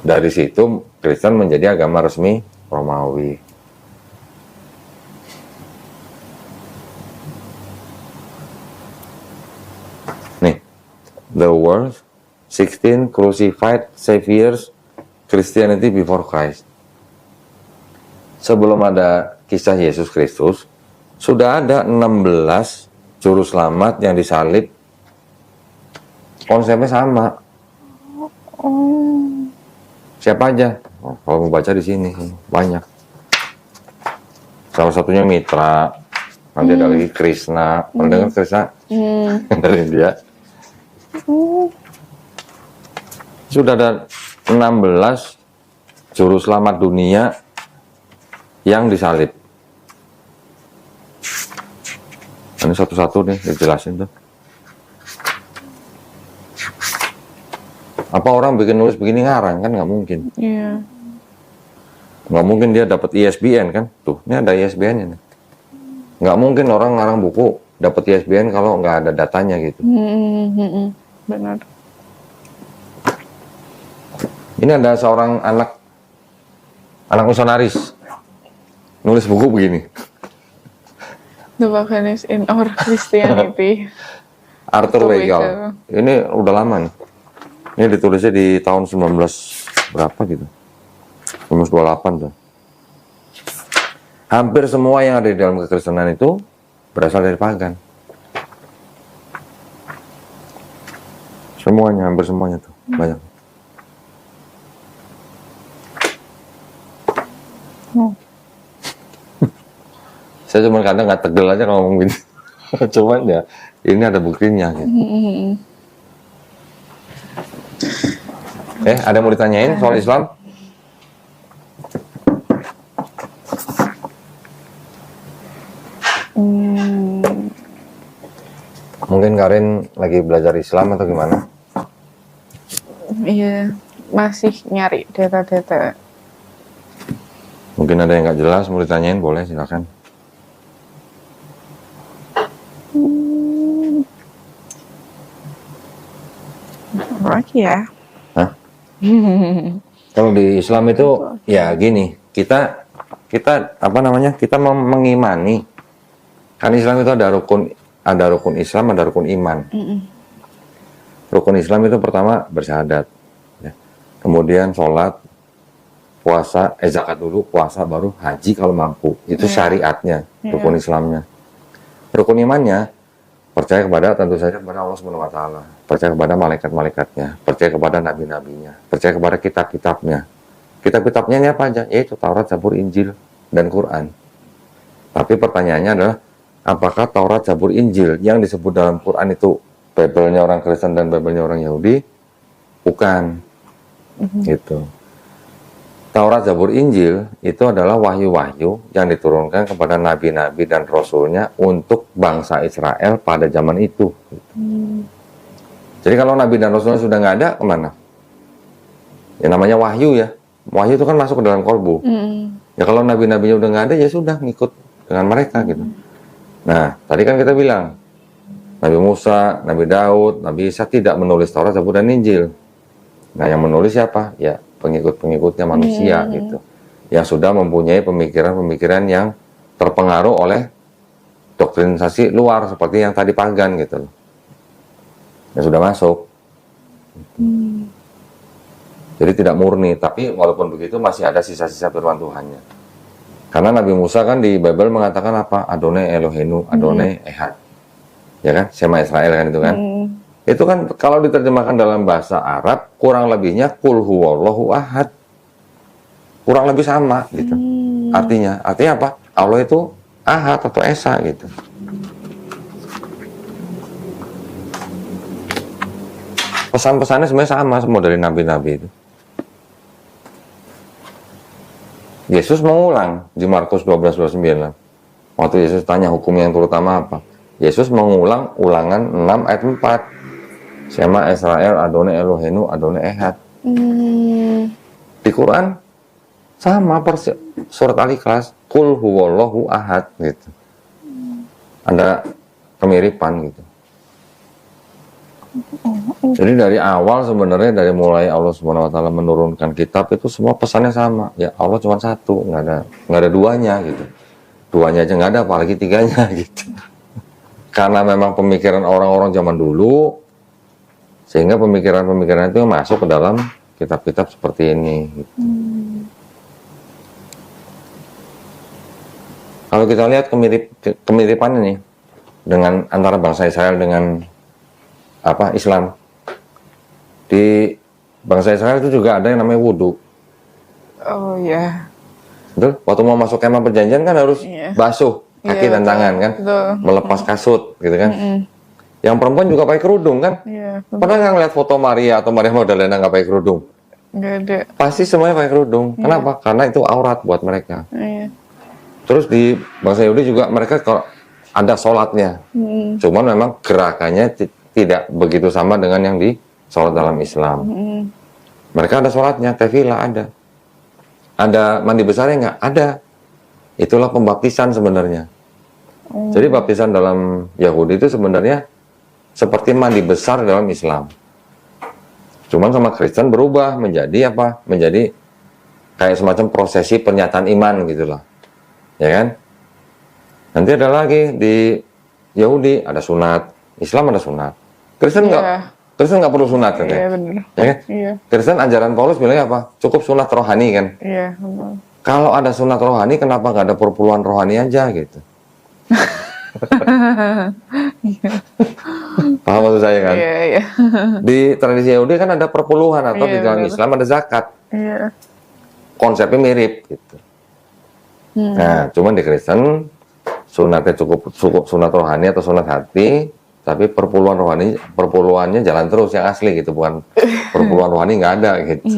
Speaker 1: Dari situ Kristen menjadi agama resmi Romawi. The world 16 crucified saviors Christianity before Christ. Sebelum ada kisah Yesus Kristus, sudah ada 16 juru selamat yang disalib. Konsepnya sama. Siapa aja? Kalau mau baca di sini banyak. Salah satunya Mitra. Nanti ada lagi Krishna. Pernah dengar Krishna? Dari India. Sudah ada 16 juru selamat dunia yang disalib. Ini satu-satu nih dijelasin tuh. Apa orang bikin nulis begini ngarang kan nggak mungkin.
Speaker 2: Iya.
Speaker 1: Nggak mungkin dia dapat ISBN kan? Tuh, ini ada ISBN-nya nih. Nggak mungkin orang ngarang buku dapat ISBN kalau nggak ada datanya gitu.
Speaker 2: Benar.
Speaker 1: Ini ada seorang anak misionaris nulis buku begini.
Speaker 2: The Buccaneers in Our Christianity.
Speaker 1: Arthur Weigel. Ini udah lama nih. Ini ditulisnya di tahun 19 berapa gitu. 1928 tuh. Hampir semua yang ada di dalam kekristenan itu berasal dari pagan. Semuanya, hampir semuanya tuh banyak. Saya cuma kadang nggak tegel aja kalau ngomong gitu. Cuman ya ini ada buktinya gitu. Ada yang mau ditanyain soal Islam? Mungkin Karin lagi belajar Islam atau gimana?
Speaker 2: Iya, masih nyari data-data.
Speaker 1: Mungkin ada yang nggak jelas mau ditanyain, boleh silakan.
Speaker 2: Lagi ya.
Speaker 1: Hah? Kalau di Islam itu ya gini, kita apa namanya? Kita mengimani. Kan Islam itu ada rukun Islam, ada rukun iman. Rukun Islam itu pertama bersyahadat, ya. Kemudian sholat, puasa, zakat dulu, puasa baru haji kalau mampu. Itu syariatnya, rukun Islamnya. Rukun imannya percaya kepada tentu saja kepada Allah Subhanahu wa taala, percaya kepada malaikat-malaikatnya, percaya kepada nabi-nabinya, percaya kepada kitab-kitabnya. Kitab-kitabnya ini apa aja? Yaitu Taurat, Zabur, Injil, dan Quran. Tapi pertanyaannya adalah apakah Taurat, Zabur, Injil yang disebut dalam Quran itu Bible-nya orang Kristen dan Bible-nya orang Yahudi? Bukan. Gitu. Taurat, Zabur, Injil itu adalah wahyu-wahyu yang diturunkan kepada nabi-nabi dan rasulnya untuk bangsa Israel pada zaman itu. Jadi kalau nabi dan rasulnya sudah nggak ada, kemana? Ya namanya wahyu ya. Wahyu itu kan masuk ke dalam kolbu. Ya kalau nabi-nabinya udah nggak ada, ya sudah ngikut dengan mereka gitu. Nah, tadi kan kita bilang Nabi Musa, Nabi Daud, Nabi Isa tidak menulis Taurat, Zabur, dan Injil. Nah, yang menulis siapa? Ya pengikut-pengikutnya manusia gitu, yang sudah mempunyai pemikiran-pemikiran yang terpengaruh oleh doktrinisasi luar seperti yang tadi pagan gitu, yang sudah masuk. Jadi tidak murni, tapi walaupun begitu masih ada sisa-sisa firman Tuhannya. Karena Nabi Musa kan di Bible mengatakan apa? Adonai Eloheinu, Adonai Ehad, ya kan? Shema Israel kan itu kan? Itu kan kalau diterjemahkan dalam bahasa Arab kurang lebihnya Qul huwallahu ahad. Kurang lebih sama gitu. Artinya apa? Allah itu ahad atau esa gitu. Pesan-pesannya sebenarnya sama semua dari nabi-nabi itu. Yesus mengulang di Markus 12:29. Waktu Yesus tanya hukumnya yang terutama apa? Yesus mengulang ulangan 6 ayat 4. Shema Israel, Adonai Eloheinu, Adonai Ehad. Di Quran sama persis surat Al-Ikhlas, Qul huwallahu ahad gitu. Ada kemiripan gitu. Jadi dari awal sebenarnya dari mulai Allah Subhanahu wa taala menurunkan kitab itu semua pesannya sama. Ya Allah cuma satu, nggak ada duanya gitu. Duanya aja nggak ada, apalagi tiganya gitu. Karena memang pemikiran orang-orang zaman dulu, sehingga pemikiran-pemikiran itu masuk ke dalam kitab-kitab seperti ini. Gitu. Kalau kita lihat kemiripan ini dengan antara bangsa Israel dengan Islam, di bangsa Israel itu juga ada yang namanya wudhu.
Speaker 2: Oh ya.
Speaker 1: Betul? Waktu mau masuk kemah perjanjian kan harus basuh kaki dan tangan kan, melepas kasut gitu kan. Yang perempuan juga pakai kerudung kan? Pernah nggak ngeliat foto Maria atau Maria Magdalena nggak pakai kerudung?
Speaker 2: Nggak ada.
Speaker 1: Pasti semuanya pakai kerudung. Kenapa? Karena itu aurat buat mereka. Terus di bangsa Yahudi juga mereka kalau ada sholatnya, cuman memang gerakannya tidak begitu sama dengan yang di sholat dalam Islam. Mereka ada sholatnya, tefilah ada mandi besarnya nggak? Ada. Itulah pembaptisan sebenarnya. Jadi baptisan dalam Yahudi itu sebenarnya seperti mandi besar dalam Islam. Cuman sama Kristen berubah menjadi apa? Menjadi kayak semacam prosesi pernyataan iman gitulah. Ya kan? Nanti ada lagi di Yahudi ada sunat, Islam ada sunat. Kristen nggak perlu sunat kan?
Speaker 2: Iya benar.
Speaker 1: Ya kan? Kristen ajaran Paulus bilangnya apa? Cukup sunat rohani kan?
Speaker 2: Iya.
Speaker 1: Kalau ada sunat rohani, kenapa nggak ada perpuluhan rohani aja gitu? Paham maksud saya kan?
Speaker 2: Iya, iya.
Speaker 1: Di tradisi Yahudi kan ada perpuluhan, atau
Speaker 2: Iya,
Speaker 1: di dalam
Speaker 2: benar.
Speaker 1: Islam ada zakat.
Speaker 2: Iya.
Speaker 1: Konsepnya mirip gitu. Nah, cuman di Kristen sunatnya cukup sunat rohani atau sunat hati, tapi perpuluhannya jalan terus yang asli gitu, bukan perpuluhan rohani nggak ada gitu.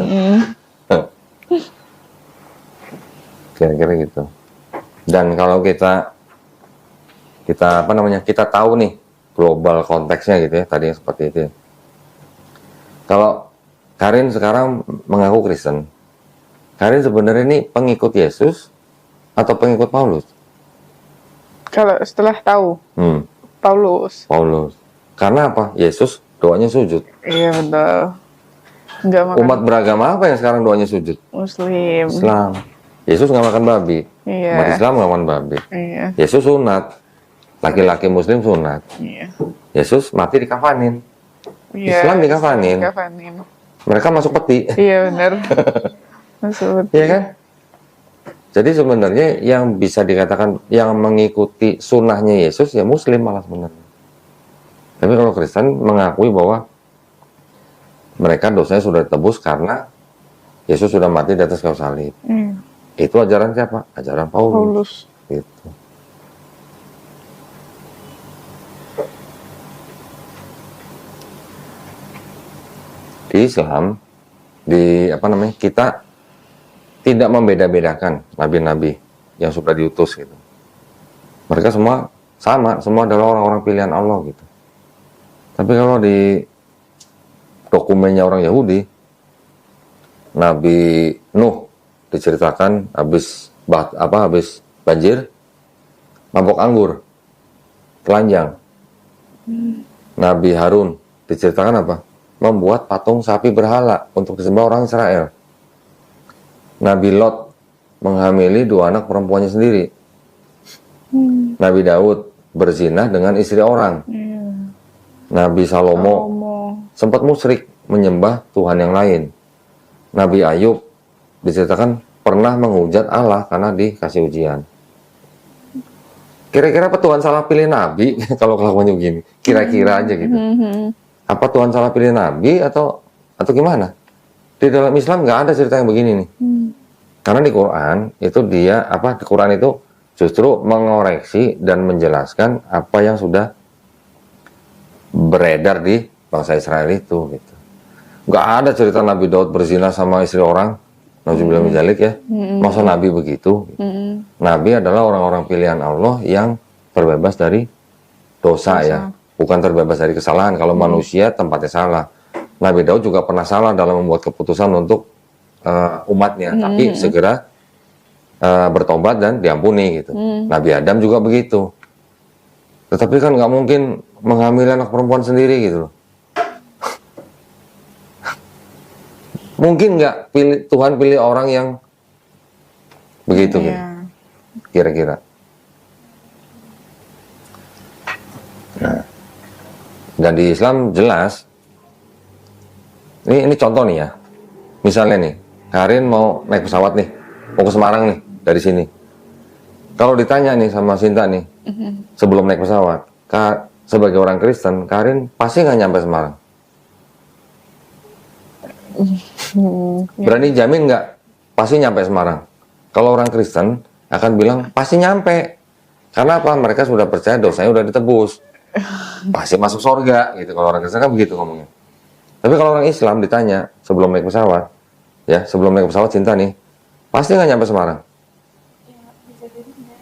Speaker 1: Kira-kira gitu. Dan kalau kita apa namanya, kita tahu nih global konteksnya gitu ya, tadi yang seperti itu. Kalau Karin sekarang mengaku Kristen, Karin sebenarnya ini pengikut Yesus atau pengikut Paulus?
Speaker 2: Kalau setelah tahu Paulus.
Speaker 1: Paulus. Karena apa? Yesus doanya sujud.
Speaker 2: Iya, betul. Nggak makan
Speaker 1: Umat beragama apa yang sekarang doanya sujud?
Speaker 2: Muslim.
Speaker 1: Islam. Yesus nggak makan babi.
Speaker 2: Iya.
Speaker 1: Umat Islam nggak makan babi.
Speaker 2: Iya.
Speaker 1: Yesus sunat. Laki-laki Muslim sunat.
Speaker 2: Iya.
Speaker 1: Yesus mati dikafanin.
Speaker 2: Iya.
Speaker 1: Islam dikafanin.
Speaker 2: Dikafanin.
Speaker 1: Mereka masuk peti.
Speaker 2: Iya, benar. Maksud.
Speaker 1: Iya kan? Jadi sebenarnya yang bisa dikatakan yang mengikuti sunnahnya Yesus ya Muslim malah sebenarnya. Tapi kalau Kristen mengakui bahwa mereka dosanya sudah ditebus karena Yesus sudah mati di atas kayu salib.
Speaker 2: Iya.
Speaker 1: Itu ajaran siapa? Ajaran Paulus.
Speaker 2: Paulus.
Speaker 1: Gitu. Di Islam, di apa namanya, kita tidak membeda-bedakan nabi-nabi yang sudah diutus gitu. Mereka semua sama, semua adalah orang-orang pilihan Allah gitu. Tapi kalau di dokumennya orang Yahudi, Nabi Nuh diceritakan habis banjir, mabok anggur, telanjang. Nabi Harun diceritakan apa? Membuat patung sapi berhala untuk disembah orang Israel. Nabi Lot menghamili 2 anak perempuannya sendiri. Nabi Daud berzina dengan istri orang.
Speaker 2: Iya.
Speaker 1: Nabi Salomo sempat musyrik menyembah Tuhan yang lain. Nabi Ayub diceritakan pernah menghujat Allah karena dikasih ujian. Kira-kira apa Tuhan salah pilih nabi kalau kelakuannya begini? Kira-kira aja gitu. Apa Tuhan salah pilih nabi atau gimana? Di dalam Islam nggak ada cerita yang begini nih. Karena di Quran itu di Quran itu justru mengoreksi dan menjelaskan apa yang sudah beredar di bangsa Israel itu gitu. Nggak ada cerita Nabi Daud berzina sama istri orang. Nauzubillah min dzalik ya. Masa Nabi begitu? Nabi adalah orang-orang pilihan Allah yang terbebas dari dosa ya. Bukan terbebas dari kesalahan. Kalau manusia tempatnya salah. Nabi Daud juga pernah salah dalam membuat keputusan untuk umatnya. Tapi segera bertobat dan diampuni gitu. Nabi Adam juga begitu. Tetapi kan nggak mungkin menghamili anak perempuan sendiri gitu loh. Mungkin nggak Tuhan pilih orang yang begitu gitu. Kira-kira. Nah, dan di Islam jelas. Ini contoh nih ya. Misalnya nih, Karin mau naik pesawat nih, mau ke Semarang nih dari sini. Kalau ditanya nih sama Sinta nih, sebelum naik pesawat, sebagai orang Kristen, Karin pasti nggak nyampe Semarang. Berani jamin nggak pasti nyampe Semarang? Kalau orang Kristen akan bilang pasti nyampe. Karena apa? Mereka sudah percaya dosanya udah ditebus. Pasti masuk surga gitu. Kalau orang Kristen kan begitu ngomongnya. Tapi kalau orang Islam ditanya sebelum naik pesawat, ya sebelum naik pesawat Cinta nih, pasti nggak nyampe Semarang.
Speaker 3: Ya, bisa jadi enggak.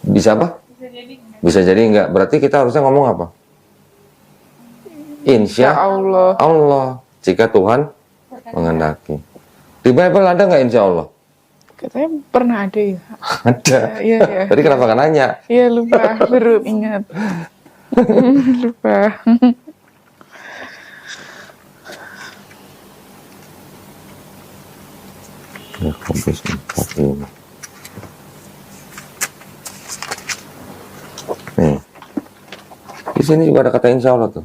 Speaker 1: Bisa apa?
Speaker 3: Bisa jadi enggak.
Speaker 1: Bisa jadi enggak. Berarti kita harusnya ngomong apa? Insya Allah. Jika Tuhan menghendaki. Di Bible ada nggak insya Allah?
Speaker 2: Katanya pernah ada ya.
Speaker 1: Ada.
Speaker 2: Iya.
Speaker 1: Tadi kenapa nggak nanya?
Speaker 2: Iya, lupa. Baru ingat. Lupa.
Speaker 1: Ya, kompis 45. Nih. Di sini juga ada kata insya Allah tuh.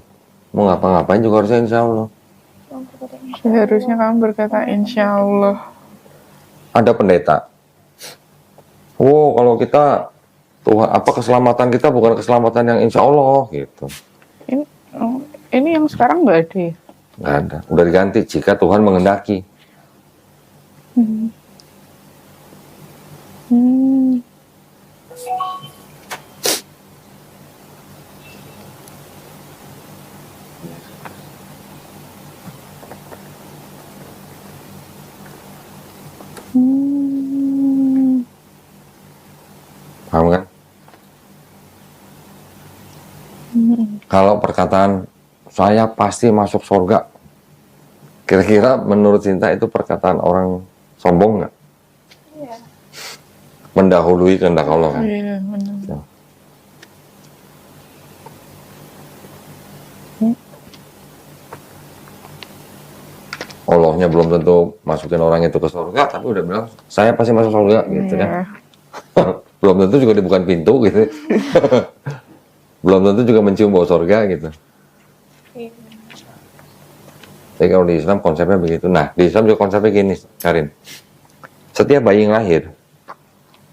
Speaker 1: Mau ngapa-ngapain juga harusnya insya Allah.
Speaker 2: Seharusnya kamu berkata insya Allah.
Speaker 1: Ada pendeta Oh, kalau kita Tuhan, apa keselamatan kita bukan keselamatan yang insya Allah gitu.
Speaker 2: Ini, oh, ini yang sekarang nggak ada ya?
Speaker 1: Nggak ada. Udah diganti jika Tuhan menghendaki.
Speaker 2: Hmm. Hmm. Hmm.
Speaker 1: Paham kan?
Speaker 2: Hmm.
Speaker 1: Kalau perkataan saya pasti masuk surga, kira-kira menurut Cinta itu perkataan orang sombong nggak?
Speaker 3: Iya.
Speaker 1: Mendahului kehendak Allah kan?
Speaker 2: Iya, benar.
Speaker 1: Ya. Allahnya belum tentu masukin orang itu ke surga, tapi udah bilang saya pasti masuk surga gitu kan?
Speaker 2: Iya.
Speaker 1: Belum tentu juga dibukain pintu gitu. Belum tentu juga mencium bau surga gitu.
Speaker 3: Iya.
Speaker 1: Jadi kalau di Islam konsepnya begitu. Nah, di Islam juga konsepnya gini, Karin. Setiap bayi yang lahir,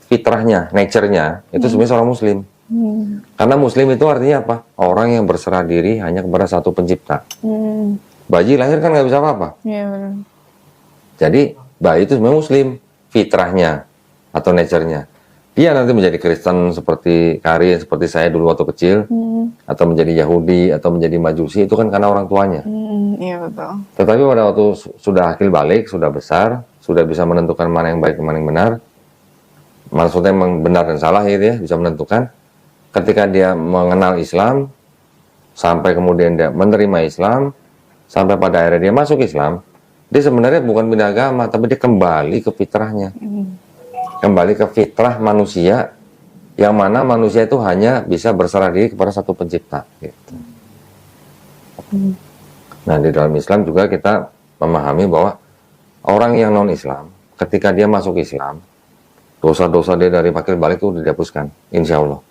Speaker 1: fitrahnya, nature-nya, itu sebenarnya seorang muslim.
Speaker 2: Hmm.
Speaker 1: Karena muslim itu artinya apa? Orang yang berserah diri hanya kepada satu pencipta.
Speaker 2: Hmm.
Speaker 1: Bayi lahir kan nggak bisa apa-apa.
Speaker 2: Iya, benar.
Speaker 1: Jadi, bayi itu sebenarnya muslim, fitrahnya, atau nature-nya. Dia nanti menjadi Kristen seperti Karin, seperti saya dulu waktu kecil,
Speaker 2: Hmm.
Speaker 1: atau menjadi Yahudi, atau menjadi Majusi, itu kan karena orang tuanya.
Speaker 2: Hmm. Iya, betul.
Speaker 1: Tetapi pada waktu sudah akil balik, sudah besar, sudah bisa menentukan mana yang baik dan mana yang benar, maksudnya memang benar dan salah gitu ya, bisa menentukan. Ketika dia mengenal Islam, sampai kemudian dia menerima Islam, sampai pada akhirnya dia masuk Islam, dia sebenarnya bukan pindah agama, tapi dia kembali ke fitrahnya.
Speaker 2: Hmm.
Speaker 1: Kembali ke fitrah manusia, yang mana manusia itu hanya bisa berserah diri kepada satu pencipta. Gitu.
Speaker 2: Hmm.
Speaker 1: Nah, di dalam Islam juga kita memahami bahwa orang yang non-Islam, ketika dia masuk Islam, dosa-dosa dia dari akil balik itu dihapuskan, insya Allah.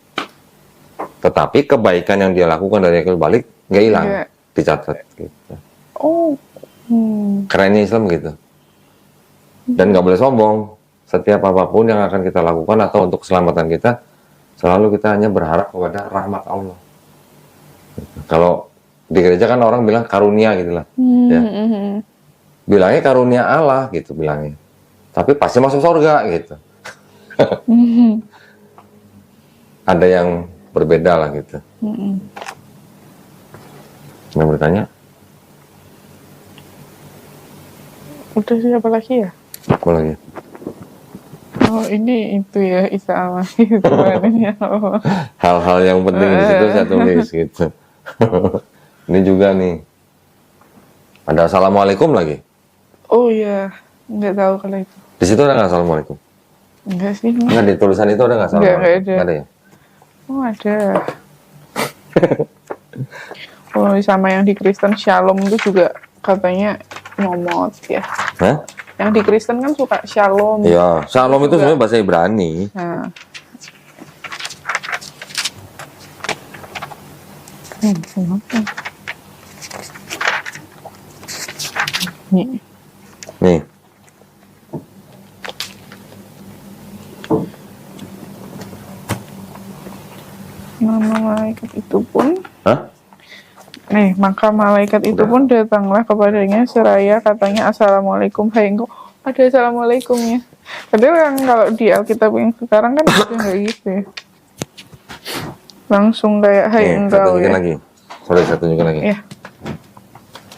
Speaker 1: Tetapi kebaikan yang dia lakukan dari akil balik nggak hilang,
Speaker 2: Iya.
Speaker 1: dicatat. Gitu.
Speaker 2: Oh. Hmm.
Speaker 1: Kerennya Islam gitu. Dan nggak boleh sombong. Setiap apapun yang akan kita lakukan atau untuk keselamatan kita, selalu kita hanya berharap kepada rahmat Allah. Kalau di gereja kan orang bilang karunia gitu lah.
Speaker 2: Hmm.
Speaker 1: Ya.
Speaker 2: Hmm.
Speaker 1: Bilangnya karunia Allah gitu bilangnya. Tapi pasti masuk surga gitu.
Speaker 2: Hmm.
Speaker 1: Ada yang berbeda lah gitu.
Speaker 2: Hmm.
Speaker 1: Yang bertanya,
Speaker 2: Udah siapa lagi ya?
Speaker 1: apa lagi?
Speaker 2: Oh, ini itu ya, Isa Al-Masih Tuhannya Allah.
Speaker 1: Hal-hal yang penting di situ saya tulis gitu. Ini juga nih. Ada assalamualaikum lagi.
Speaker 2: Oh iya, nggak tahu kalau itu.
Speaker 1: Di situ ada nggak assalamualaikum?
Speaker 2: Enggak sih.
Speaker 1: Nggak, di tulisan itu ada nggak assalamualaikum?
Speaker 2: Nggak ada.
Speaker 1: Nggak ada ya?
Speaker 2: Oh ada. Oh sama yang di Kristen Shalom itu juga katanya nyomot ya.
Speaker 1: Hah?
Speaker 2: Yang di Kristen kan suka Shalom.
Speaker 1: Iya, shalom itu
Speaker 2: Juga.
Speaker 1: sebenarnya bahasa Ibrani.
Speaker 2: Nah. Kenapa? Nih.
Speaker 1: Nih,
Speaker 2: Nama malaikat itu pun
Speaker 1: hah?
Speaker 2: maka malaikat itu pun datanglah kepadanya seraya katanya assalamualaikum hai engkau. Ada assalamualaikumnya. Padahal yang kalau di Alkitab yang sekarang kan udah nggak gitu ya. Langsung kayak hai
Speaker 1: Nih, saya
Speaker 2: engkau
Speaker 1: tunjukin
Speaker 2: ya.
Speaker 1: lagi. Sorry, saya tunjukin lagi.
Speaker 2: Ya.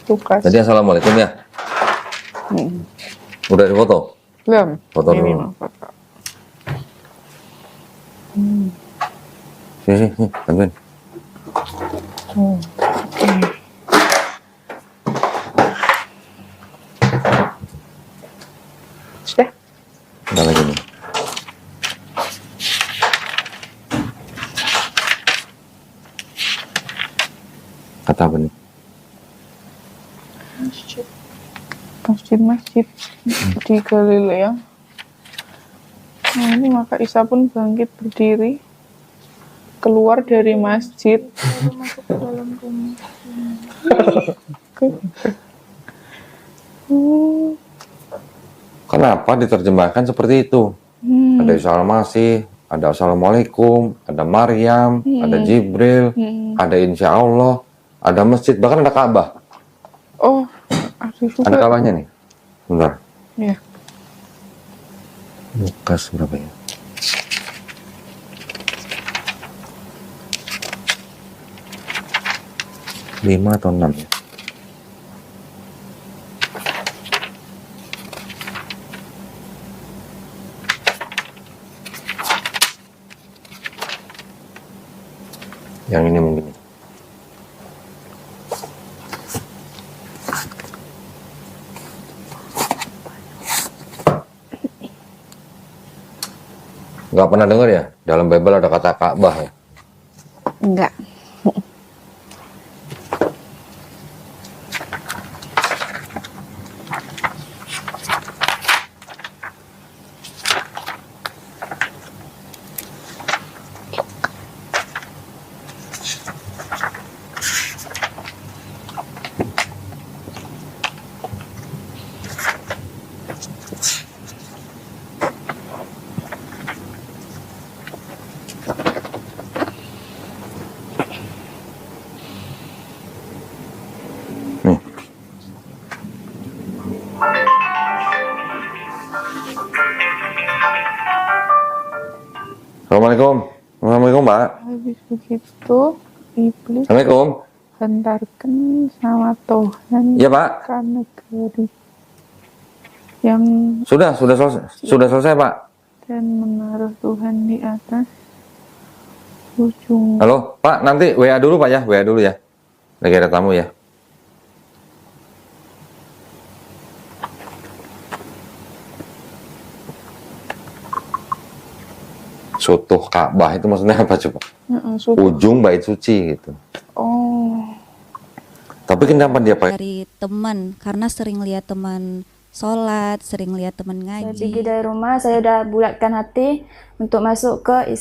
Speaker 2: Lukas.
Speaker 1: Tadi assalamualaikum ya.
Speaker 2: Hmm.
Speaker 1: Udah di foto?
Speaker 2: Belum.
Speaker 1: Foto
Speaker 2: Ini
Speaker 1: dulu.
Speaker 2: mah foto.
Speaker 1: Sini, sini, bantuin.
Speaker 2: Oh, oke. Sudah.
Speaker 1: Udah lagi nih. Kata apa nih?
Speaker 2: Masjid-masjid di Galilea. Nah, ini maka Isa pun bangkit berdiri keluar dari masjid.
Speaker 3: Baru masuk ke dalam rumah.
Speaker 2: Hmm.
Speaker 1: Kenapa diterjemahkan seperti itu? Ada Isa al-Masih, ada Assalamualaikum, ada Maryam, ada Jibril, ada Insya Allah, ada masjid, bahkan ada Ka'bah.
Speaker 2: Oh, ada juga.
Speaker 1: Ada Ka'bahnya nih. Bentar.
Speaker 2: Iya.
Speaker 1: Lukas berapa ya? Lima atau 6 ya? Yang ini mungkin. Nggak pernah dengar ya? Dalam Bible ada kata Ka'bah ya?
Speaker 2: Enggak.
Speaker 1: Nih. Assalamualaikum. Assalamualaikum, Mbak.
Speaker 2: Habis begitu, iblis
Speaker 1: Assalamualaikum.
Speaker 2: hentarkan sama Tuhan
Speaker 1: Iya, Pak.
Speaker 2: ke negeri yang
Speaker 1: Sudah selesai. Sudah selesai, Pak.
Speaker 2: dan menaruh Tuhan di atas ujung.
Speaker 1: Halo, Pak. Nanti WA dulu, Pak ya. WA dulu ya. Lagi ada tamu ya. Sutuh Ka'bah itu maksudnya apa coba? Ujung bait suci gitu.
Speaker 2: Oh,
Speaker 1: Tapi kenapa dia pakai
Speaker 4: Dari teman, karena sering lihat teman sholat, sering lihat teman
Speaker 3: Saya
Speaker 4: ngaji.
Speaker 3: pergi dari rumah, saya udah bulatkan hati untuk masuk ke